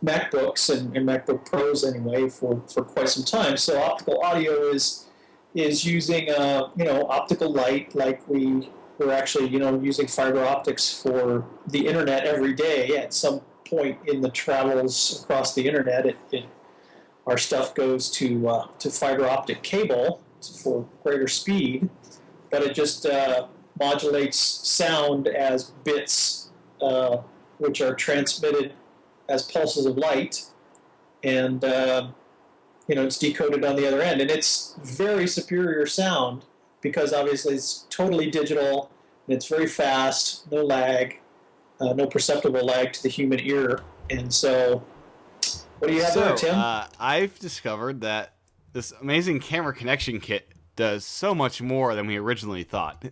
MacBooks and MacBook Pros anyway for quite some time. So optical audio is using optical light, like we're actually using fiber optics for the internet every day. At some point in the travels across the internet, our stuff goes to fiber optic cable for greater speed, but it just modulates sound as bits, which are transmitted as pulses of light, and it's decoded on the other end, and it's very superior sound because obviously it's totally digital and it's very fast, no lag, no perceptible lag to the human ear. And so, what do you have there, Tim? I've discovered that this amazing camera connection kit does so much more than we originally thought.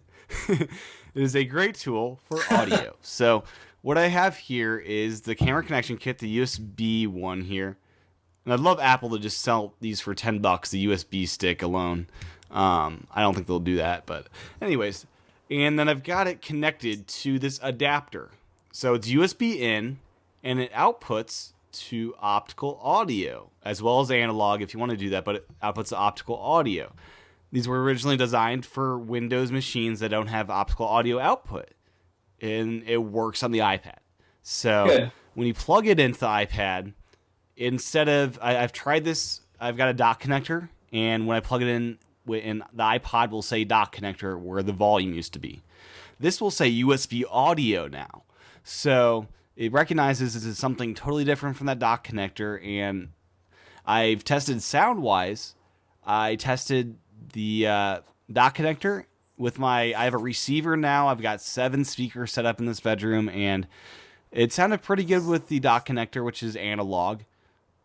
It is a great tool for audio. So what I have here is the camera connection kit, the USB one here. And I'd love Apple to just sell these for $10, the USB stick alone. I don't think they'll do that, but anyways. And then I've got it connected to this adapter. So it's USB in, and it outputs to optical audio, as well as analog if you want to do that, but it outputs to optical audio. These were originally designed for Windows machines that don't have optical audio output, and it works on the iPad. So Good. When you plug it into the iPad, instead of, I've tried this, I've got a dock connector, and when I plug it in the iPod will say dock connector where the volume used to be. This will say USB audio now. So it recognizes this is something totally different from that dock connector, and I've tested sound-wise. I tested the dock connector with I have a receiver now. I've got 7 speakers set up in this bedroom, and it sounded pretty good with the dock connector, which is analog,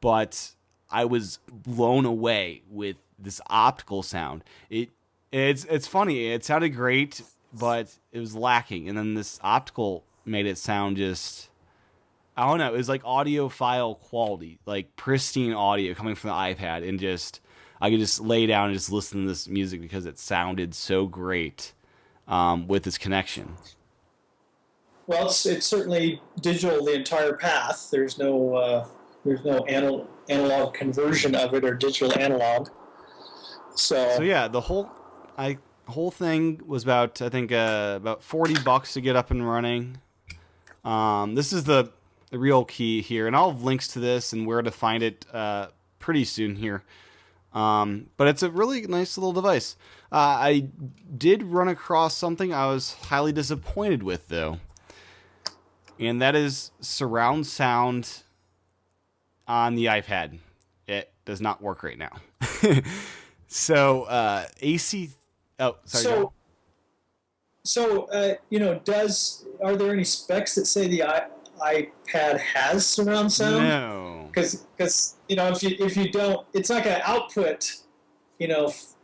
but I was blown away with this optical sound. It's funny. It sounded great, but it was lacking, and then this optical made it sound just, I don't know, it was like audiophile quality, like pristine audio coming from the iPad, and just I could just lay down and just listen to this music because it sounded so great with this connection. Well, it's certainly digital the entire path. There's no analog conversion of it or digital analog. So yeah, the whole thing was about about $40 to get up and running. This is the real key here, and I'll have links to this and where to find it pretty soon here. But it's a really nice little device. I did run across something I was highly disappointed with, though, and that is surround sound on the iPad. It does not work right now. So AC. Oh, sorry. Are there any specs that say the iPad has surround sound? No. Because if you don't, it's not going to output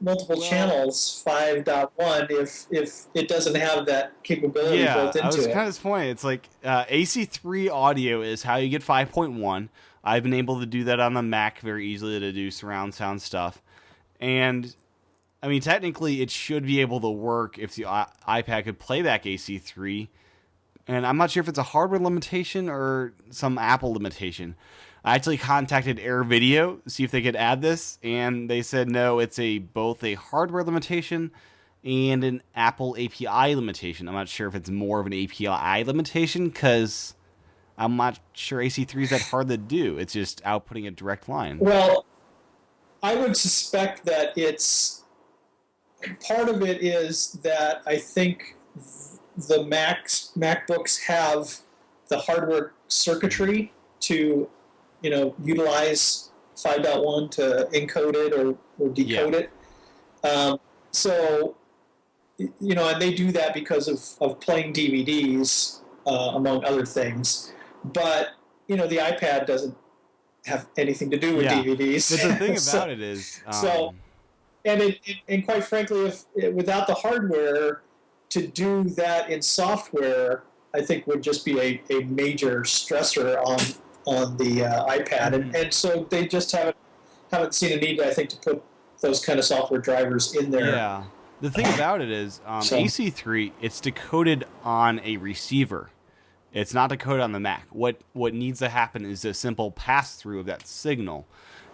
multiple channels 5.1 if it doesn't have that capability built into it. I was kind of disappointed. It's like AC3 audio is how you get 5.1. I've been able to do that on the Mac very easily to do surround sound stuff. And I mean, technically, it should be able to work if the iPad could play back AC3. And I'm not sure if it's a hardware limitation or some Apple limitation. I actually contacted Air Video to see if they could add this, and they said no, it's both a hardware limitation and an Apple API limitation. I'm not sure if it's more of an API limitation because I'm not sure AC3 is that hard to do. It's just outputting a direct line. Well, I would suspect that it's part of it is that I think the MacBooks have the hardware circuitry to, utilize 5.1 to encode it or decode it. So, and they do that because of playing DVDs, among other things. But, the iPad doesn't have anything to do with DVDs. But the thing about it is... And quite frankly, without the hardware, to do that in software, I think would just be a major stressor on the iPad. And so they just haven't seen a need, I think, to put those kind of software drivers in there. Yeah. The thing about it is, AC3, it's decoded on a receiver. It's not decoded on the Mac. What needs to happen is a simple pass-through of that signal.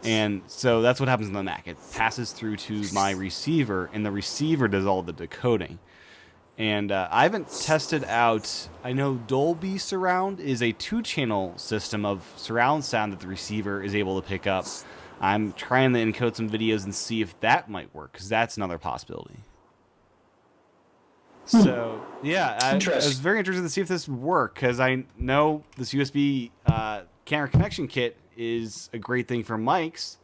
And so that's what happens on the Mac. It passes through to my receiver, and the receiver does all the decoding. And I haven't tested out... I know Dolby Surround is a 2-channel system of surround sound that the receiver is able to pick up. I'm trying to encode some videos and see if that might work, because that's another possibility. So, yeah, I was very interested to see if this would work, because I know this USB camera connection kit is a great thing for mics,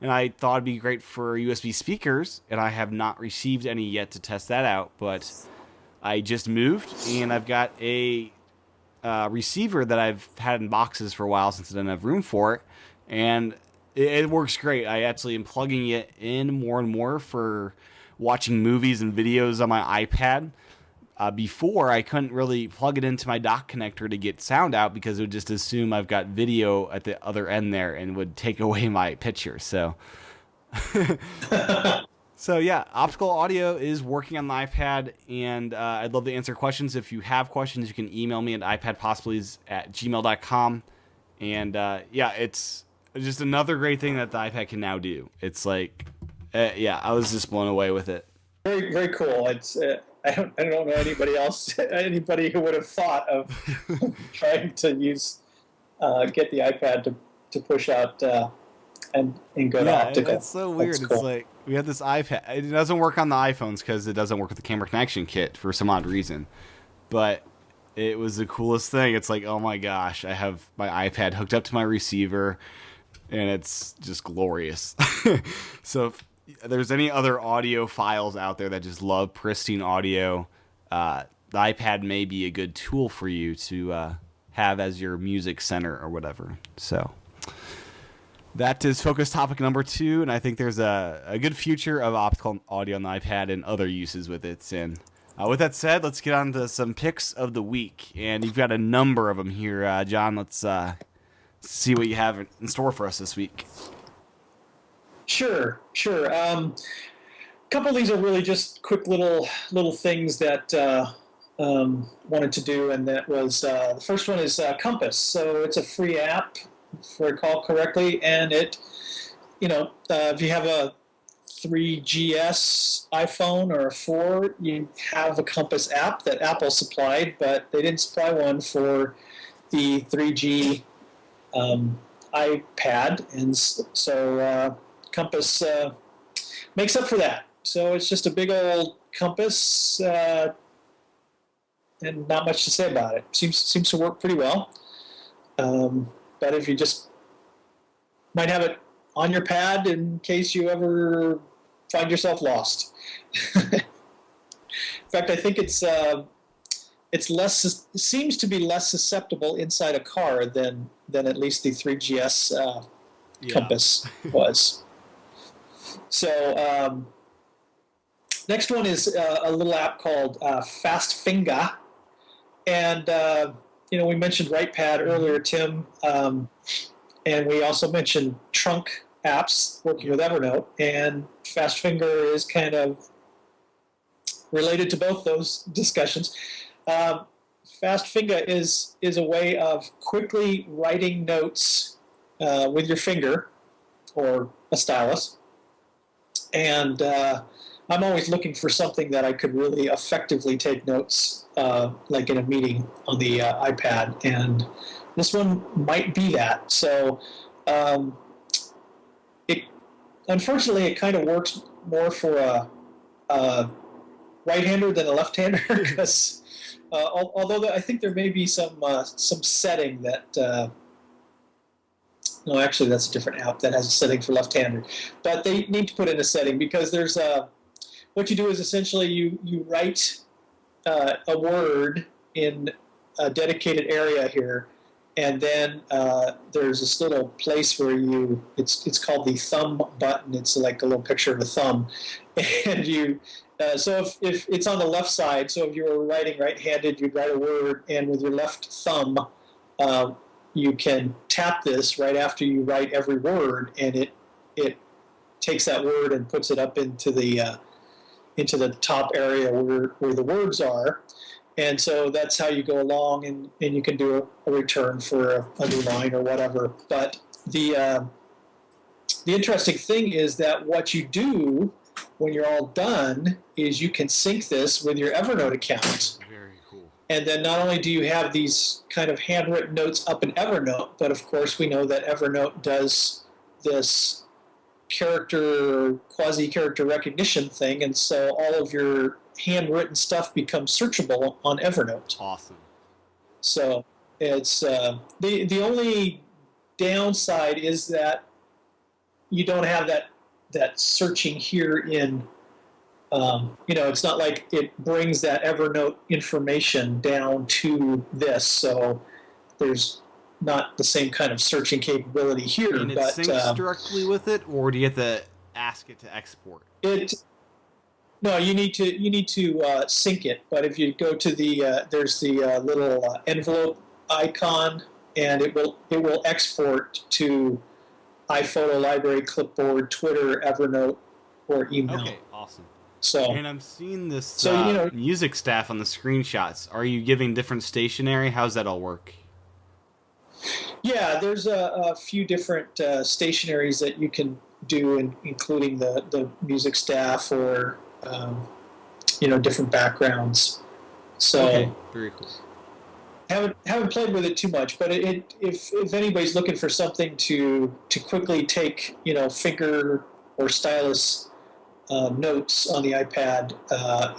and I thought it'd be great for USB speakers, and I have not received any yet to test that out, but I just moved, and I've got a receiver that I've had in boxes for a while since I didn't have room for it, and it works great. I actually am plugging it in more and more for watching movies and videos on my iPad. Before, I couldn't really plug it into my dock connector to get sound out because it would just assume I've got video at the other end there and would take away my picture. So, yeah, optical audio is working on the iPad, and I'd love to answer questions. If you have questions, you can email me at ipadpossibilities@gmail.com. And it's just another great thing that the iPad can now do. It's like, I was just blown away with it. Very, very cool. It's I don't know anybody who would have thought of trying to get the iPad to push out and go to optical. It's so weird. It's like we have this iPad. It doesn't work on the iPhones because it doesn't work with the camera connection kit for some odd reason. But it was the coolest thing. It's like, oh my gosh, I have my iPad hooked up to my receiver, and it's just glorious. So if there's any other audio files out there that just love pristine audio, the iPad may be a good tool for you to have as your music center or whatever. So that is focus topic number 2, and I think there's a good future of optical audio on the iPad and other uses with it. And with that said, let's get on to some picks of the week, and you've got a number of them here. John, let's see what you have in store for us this week. Sure. A couple of these are really just quick little things that wanted to do, and that was the first one is Compass. So it's a free app, if I recall correctly, and it, if you have a 3GS iPhone or a 4, you have a Compass app that Apple supplied, but they didn't supply one for the 3G iPad, and so Compass makes up for that. So it's just a big old compass, and not much to say about it. Seems to work pretty well. But if you just might have it on your pad in case you ever find yourself lost. In fact, I think it's seems to be less susceptible inside a car than at least the 3GS Compass was. So next one is a little app called Fast Finger, and we mentioned WritePad earlier, Tim. And we also mentioned trunk apps working with Evernote, and FastFinger is kind of related to both those discussions. FastFinger is a way of quickly writing notes with your finger or a stylus. And I'm always looking for something that I could really effectively take notes, like in a meeting on the iPad. And this one might be that. So unfortunately, it kind of works more for a right-hander than a left-hander, because although I think there may be some setting that no, actually that's a different app that has a setting for left-hander, but they need to put in a setting, because there's what you do is essentially you write a word in a dedicated area here, and then there's this little place where it's called the thumb button. It's like a little picture of a thumb, and you. So if it's on the left side, so if you were writing right-handed, you'd write a word, and with your left thumb, you can tap this right after you write every word, and it takes that word and puts it up into the top area where the words are. And so that's how you go along, and you can do a return for a new line or whatever. But the interesting thing is that what you do when you're all done is you can sync this with your Evernote account. Very cool. And then not only do you have these kind of handwritten notes up in Evernote, but of course we know that Evernote does this quasi-character recognition thing, and so all of your handwritten stuff becomes searchable on Evernote. Awesome. So it's the only downside is that you don't have that searching here in, it's not like it brings that Evernote information down to this, so there's not the same kind of searching capability here. And it syncs directly with it, or do you have to ask it to export? No, you need to sync it. But if you go to there's the little envelope icon, and it will export to iPhoto Library, Clipboard, Twitter, Evernote, or email. Okay, awesome. So, and I'm seeing this music staff on the screenshots. Are you giving different stationery? How's that all work? Yeah, there's a few different stationaries that you can do, including the music staff or different backgrounds. So, okay, very cool. Haven't played with it too much, but if anybody's looking for something to quickly take finger or stylus notes on the iPad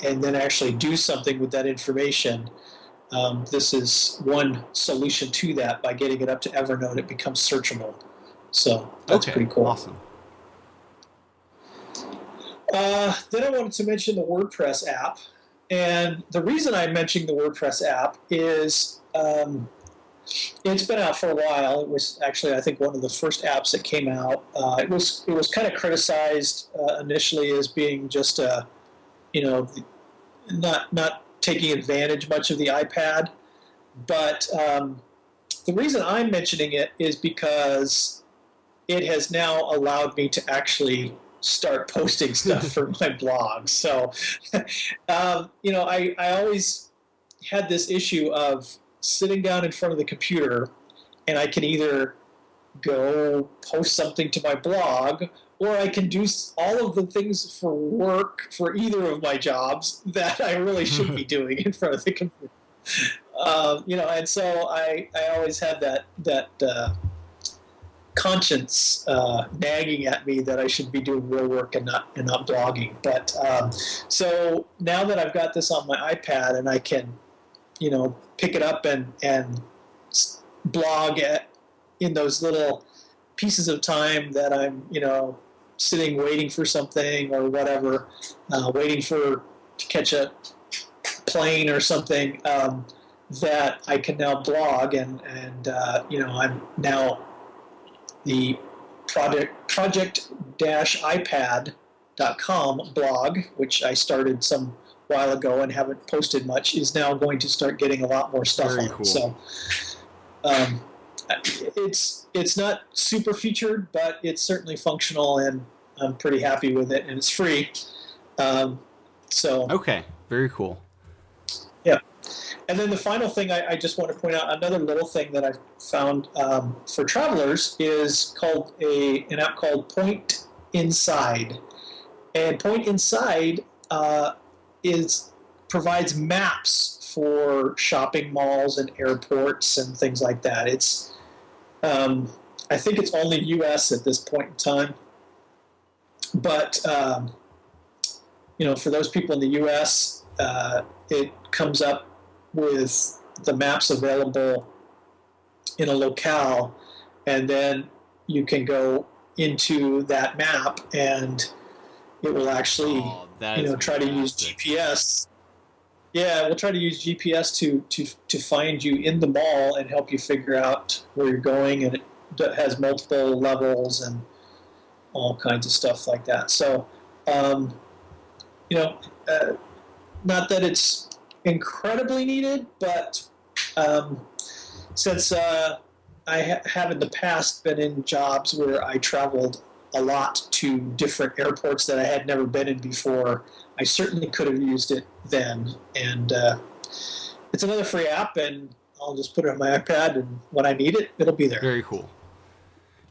and then actually do something with that information, this is one solution to that. By getting it up to Evernote, it becomes searchable. So that's pretty cool. Awesome. Then I wanted to mention the WordPress app. And the reason I'm mentioning the WordPress app is it's been out for a while. It was actually, I think, one of the first apps that came out. It was kind of criticized initially as being just not taking advantage much of the iPad. But the reason I'm mentioning it is because it has now allowed me to actually start posting stuff for my blog. So, I always had this issue of sitting down in front of the computer, and I can either go post something to my blog, or I can do all of the things for work for either of my jobs that I really should be doing in front of the computer. And so I always had that conscience nagging at me that I should be doing real work and not blogging. But so now that I've got this on my iPad and I can, pick it up and blog in those little pieces of time that I'm, sitting waiting for something or whatever, waiting to catch a plane or something, that I can now blog and I'm now the project-ipad.com blog, which I started some while ago and haven't posted much, is now going to start getting a lot more stuff Very on cool. it. So it's not super featured, but it's certainly functional, and I'm pretty happy with it, and it's free. So Okay, very cool. yeah. And then the final thing I just want to point out, another little thing that I found for travelers is called an app called Point Inside. And Point Inside provides maps for shopping malls and airports and things like that. It's I think it's only U.S. at this point in time, but for those people in the U.S., it comes up with the maps available in a locale, and then you can go into that map, and it will actually, try to use GPS. Yeah, we'll try to use GPS to find you in the mall and help you figure out where you're going, and it has multiple levels and all kinds of stuff like that. So, not that it's incredibly needed, but since I have in the past been in jobs where I traveled a lot to different airports that I had never been in before, I certainly could have used it then. And it's another free app, and I'll just put it on my iPad, and when I need it, it'll be there. Very cool.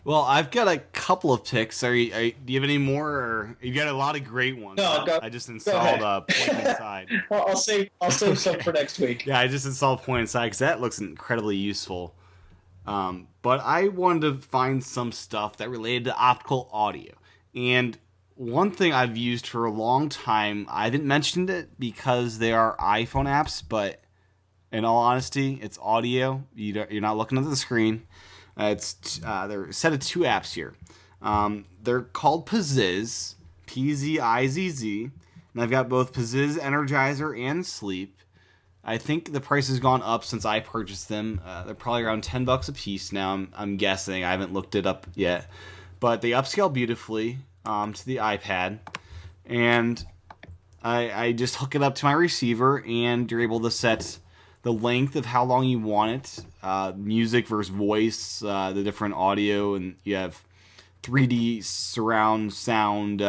Well, I've got a couple of picks. Do you have any more? Or you got a lot of great ones. No, I just installed Point Inside. Well, I'll save some for next week. Yeah, I just installed Point Inside because that looks incredibly useful. But I wanted to find some stuff that related to optical audio. And one thing I've used for a long time, I haven't mentioned it because they are iPhone apps, but in all honesty, it's audio. You're not looking at the screen. They're a set of two apps here. They're called Pizizz, P-Z-I-Z-Z, and I've got both Pizizz Energizer and Sleep. I think the price has gone up since I purchased them. They're probably around $10 a piece now. I'm guessing. I haven't looked it up yet, but they upscale beautifully to the iPad, and I just hook it up to my receiver, and you're able to set the length of how long you want it, music versus voice, the different audio, and you have 3D surround sound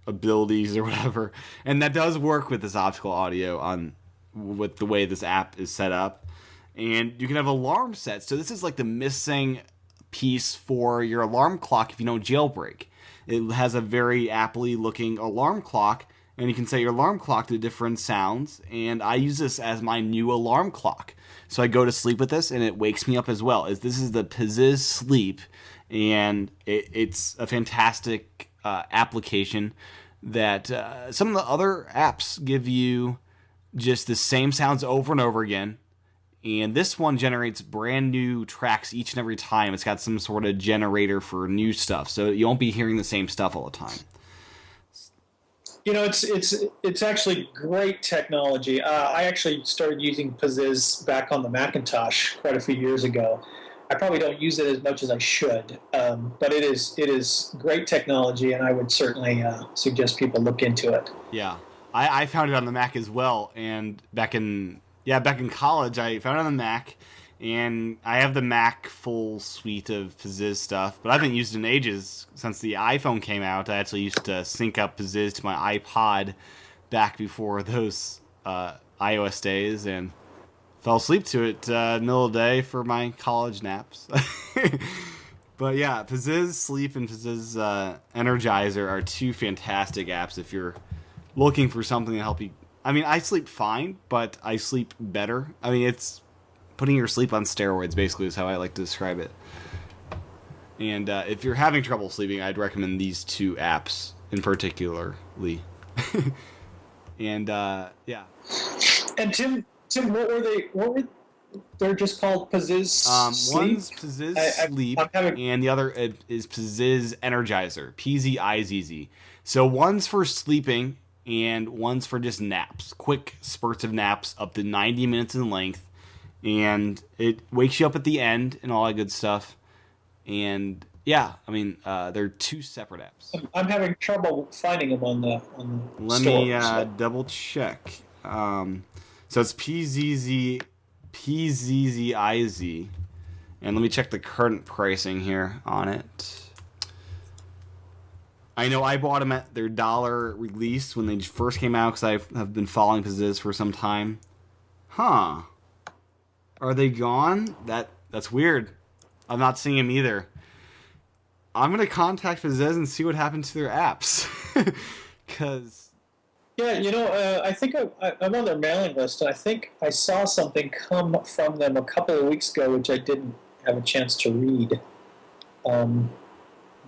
abilities or whatever. And that does work with this optical audio with the way this app is set up. And you can have alarm sets. So this is like the missing piece for your alarm clock if you don't jailbreak. It has a very aptly looking alarm clock, and you can set your alarm clock to different sounds, and I use this as my new alarm clock. So I go to sleep with this, and it wakes me up as well. This is the Pizizz Sleep, and it's a fantastic application that some of the other apps give you just the same sounds over and over again, and this one generates brand new tracks each and every time. It's got some sort of generator for new stuff, so you won't be hearing the same stuff all the time. It's actually great technology. I actually started using Pizizz back on the Macintosh quite a few years ago. I probably don't use it as much as I should, but it is great technology, and I would certainly suggest people look into it. Yeah, I found it on the Mac as well, and back in college I found it on the Mac, and I have the Mac full suite of Pizizz stuff, but I haven't used it in ages. Since the iPhone came out, I actually used to sync up Pizizz to my iPod back before those iOS days, and fell asleep to it middle of the day for my college naps. But yeah, Pizizz Sleep and Pizizz Energizer are two fantastic apps if you're looking for something to help you. I mean, I sleep fine, but I sleep better. I mean, it's putting your sleep on steroids, basically, is how I like to describe it. And if you're having trouble sleeping, I'd recommend these two apps in particularly. And yeah. And Tim, what were they? They're just called Pizizz Sleep? One's Pizizz Sleep, and the other is Pizizz Energizer, P-Z-I-Z-Z. So one's for sleeping, and one's for just naps, quick spurts of naps up to 90 minutes in length. And it wakes you up at the end and all that good stuff. And yeah, I mean, they're two separate apps. I'm having trouble finding them on the Let store, me double check. So it's P-Z-Z-I-Z. And let me check the current pricing here on it. I know I bought them at their dollar release when they first came out because I have been following Pizzazz for some time. Huh. Are they gone? That's weird. I'm not seeing them either. I'm going to contact Pizzazz and see what happened to their apps. Because... Yeah, I think I'm on their mailing list, and I think I saw something come from them a couple of weeks ago, which I didn't have a chance to read.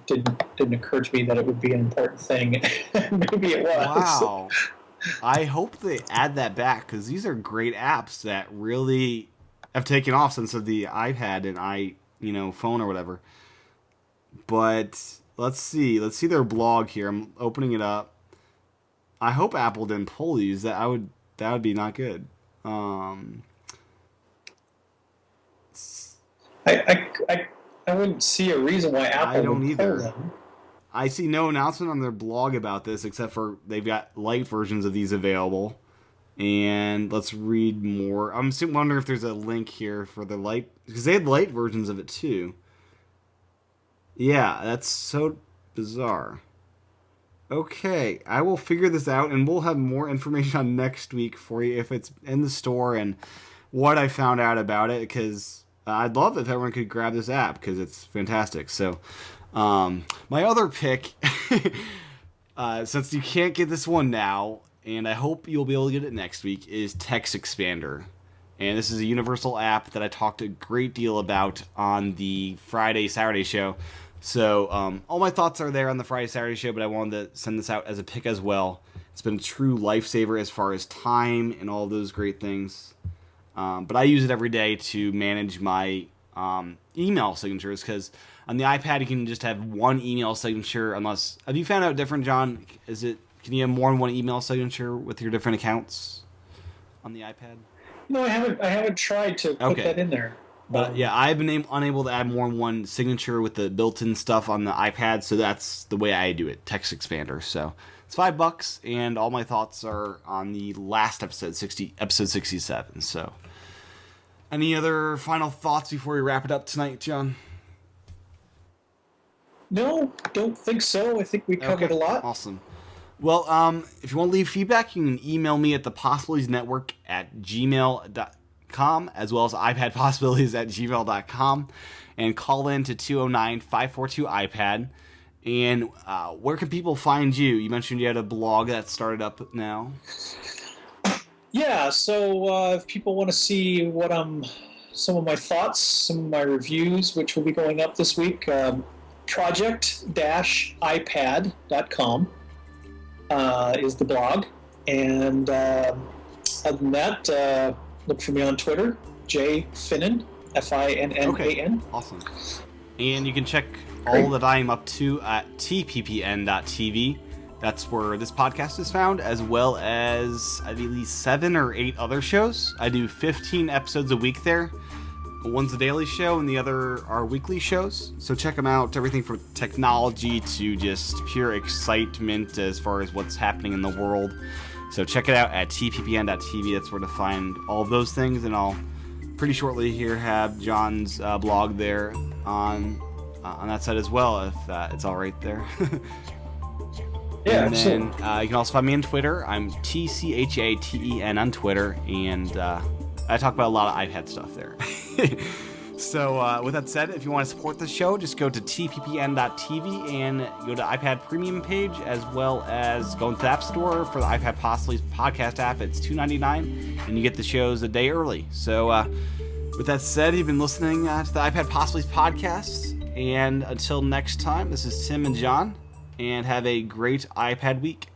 Didn't occur to me that it would be an important thing. Maybe it was. Wow. I hope they add that back, because these are great apps that really have taken off since of the iPad and phone or whatever. But let's see their blog here. I'm opening it up. I hope Apple didn't pull these. That would be not good. I wouldn't see a reason why Apple would pull them. I see no announcement on their blog about this, except for they've got light versions of these available. And let's read more. I'm still wondering if there's a link here for the light, because they had light versions of it too. Yeah, that's so bizarre. Okay, I will figure this out, and we'll have more information on next week for you if it's in the store and what I found out about it, because I'd love if everyone could grab this app, because it's fantastic. So, my other pick, since you can't get this one now, and I hope you'll be able to get it next week, is Text Expander. And this is a universal app that I talked a great deal about on the Friday-Saturday show. So all my thoughts are there on the Friday-Saturday show, but I wanted to send this out as a pick as well. It's been a true lifesaver as far as time and all those great things. But I use it every day to manage my email signatures, because on the iPad you can just have one email signature unless... Have you found out different, John? Can you have more than one email signature with your different accounts on the iPad? No, I haven't tried to put that in there. But yeah, I've been unable to add more than one signature with the built-in stuff on the iPad, so that's the way I do it, Text Expander. So it's $5, and all my thoughts are on the last episode 67. So, any other final thoughts before we wrap it up tonight, John? No, don't think so. I think we covered a lot. Awesome. Well, if you want to leave feedback, you can email me at thepossibilitiesnetwork@gmail.com, as well as iPadPossibilities@gmail.com, and call in to 209-542-iPad. And where can people find you? You mentioned you had a blog that started up now. Yeah, so if people want to see some of my thoughts, some of my reviews, which will be going up this week, project-ipad.com is the blog. And other than that, look for me on Twitter, jfinnan, Finnan. Okay, awesome. And you can check all that I am up to at tppn.tv. That's where this podcast is found, as well as I believe 7 or 8 other shows. I do 15 episodes a week there. One's a daily show, and the other are weekly shows. So check them out. Everything from technology to just pure excitement as far as what's happening in the world. So check it out at tppn.tv. That's where to find all of those things. And I'll pretty shortly here have John's blog there on that side as well, if it's all right there. Yeah, and then you can also find me on Twitter. I'm TCHATEN on Twitter, and I talk about a lot of iPad stuff there. So with that said, if you want to support the show, just go to tppn.tv and go to iPad Premium page, as well as go into the App Store for the iPad Possibilities podcast app. It's $2.99, and you get the shows a day early. So with that said, you've been listening to the iPad Possibilities podcast, and until next time, this is Tim and John, and have a great iPad week.